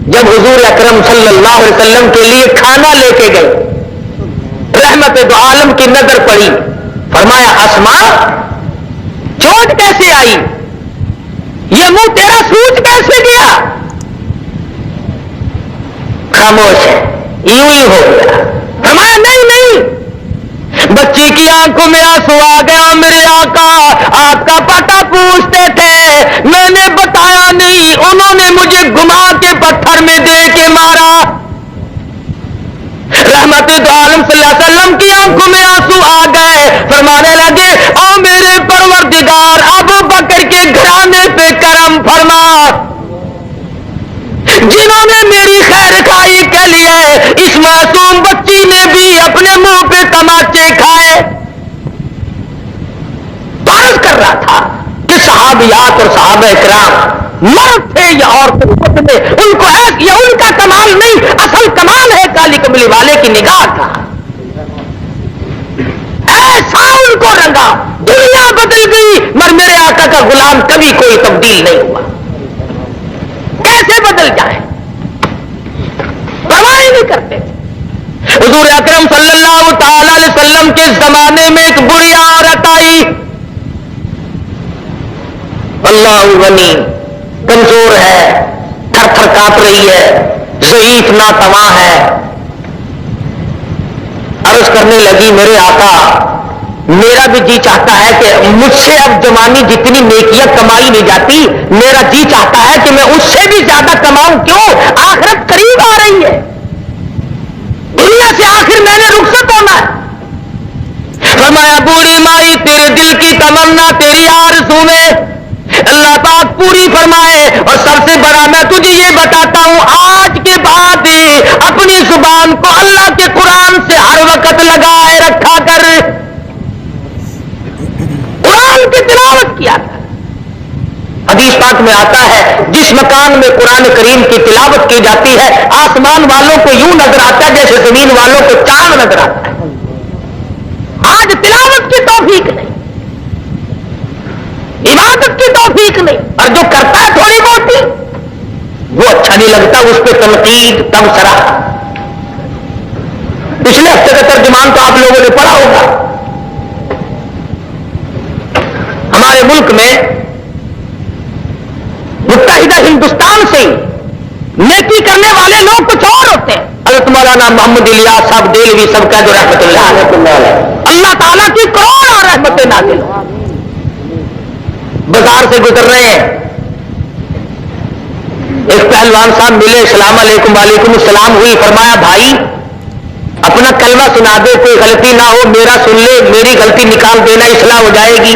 جب حضور اکرم صلی اللہ علیہ وسلم کے لیے کھانا لے کے گئے رحمت دو عالم کی نظر پڑی. فرمایا اسما چوٹ کیسے آئی یہ منہ تیرا سوج کیسے گیا؟ خاموش ہے یوں ہی ہو گیا. فرمایا نہیں بچی کی آنکھوں میں آنسو آ گیا. میرے آقا آپ کا پتہ پوچھتے تھے میں نے بتایا نہیں انہوں نے مجھے گما کے پتھر میں دے کے مارا. رحمت دو عالم صلی اللہ علیہ وسلم کی آنکھوں میں آنسو آ گئے. فرمانے لگے او میرے پروردگار ابو بکر کے گھرانے پہ کرم فرما جنہوں نے میری خیر خائی کے لیے اس معصوم بچی نے بھی اپنے منہ پہ تماچے کھائے. عرض کر رہا تھا کہ صحابیات اور صحابہ اکرام مرد تھے یا عورت میں ان کو یہ ان کا کمال نہیں اصل کمال ہے کالی کملی والے کی نگاہ کا. ایسا ان کو رنگا دنیا بدل گئی مگر میرے آقا کا غلام کبھی کوئی تبدیل نہیں ہوا. کیسے بدل جائے پرواہ نہیں کرتے. حضور اکرم صلی اللہ تعالی علیہ وسلم کے زمانے میں ایک بری عورت آئی. اللہ غنی کمزور ہے تھر تھر کانپ رہی ہے ضعیف ناتواں ہے. عرض کرنے لگی میرے آقا میرا بھی جی چاہتا ہے کہ مجھ سے اب جوانی جتنی نیکیاں کمائی نہیں جاتی میرا جی چاہتا ہے کہ میں اس سے بھی زیادہ کماؤں. کیوں آخرت قریب آ رہی ہے دنیا سے آخر میں نے رخصت ہونا ہے. فرمایا بوڑھی مائی تیرے دل کی تمنا تیری آرزو میں اللہ پاک پوری فرمائے. اور سب سے بڑا میں تجھے یہ بتاتا ہوں آج کے بعد اپنی زبان کو اللہ کے قرآن سے ہر وقت لگائے رکھا کر. قرآن کی تلاوت کیا تھا. حدیث پاک میں آتا ہے جس مکان میں قرآن کریم کی تلاوت کی جاتی ہے آسمان والوں کو یوں نظر آتا ہے جیسے زمین والوں کو چاند نظر آتا ہے. آج تلاوت کی توفیق نہیں عبادت کی توفیق نہیں اور جو کرتا ہے تھوڑی بہت وہ اچھا نہیں لگتا اس پہ تنقید تبصرہ. پچھلے ہفتے کا ترجمان تو آپ لوگوں نے پڑھا ہوگا. ہمارے ملک میں متحدہ ہندوستان سے نیکی کرنے والے لوگ کچھ اور ہوتے ہیں. حضرت مولانا محمد الیاس صاحب دہلوی سب کا جو رحمت اللہ اللہ تعالیٰ کی کروڑ اور رحمتیں نازل ہوں. بازار سے گزر رہے ہیں ایک پہلوان صاحب ملے السلام علیکم وعلیکم السلام ہوئی. فرمایا بھائی اپنا کلمہ سنا دے کوئی غلطی نہ ہو میرا سن لے میری غلطی نکال دینا اصلاح ہو جائے گی.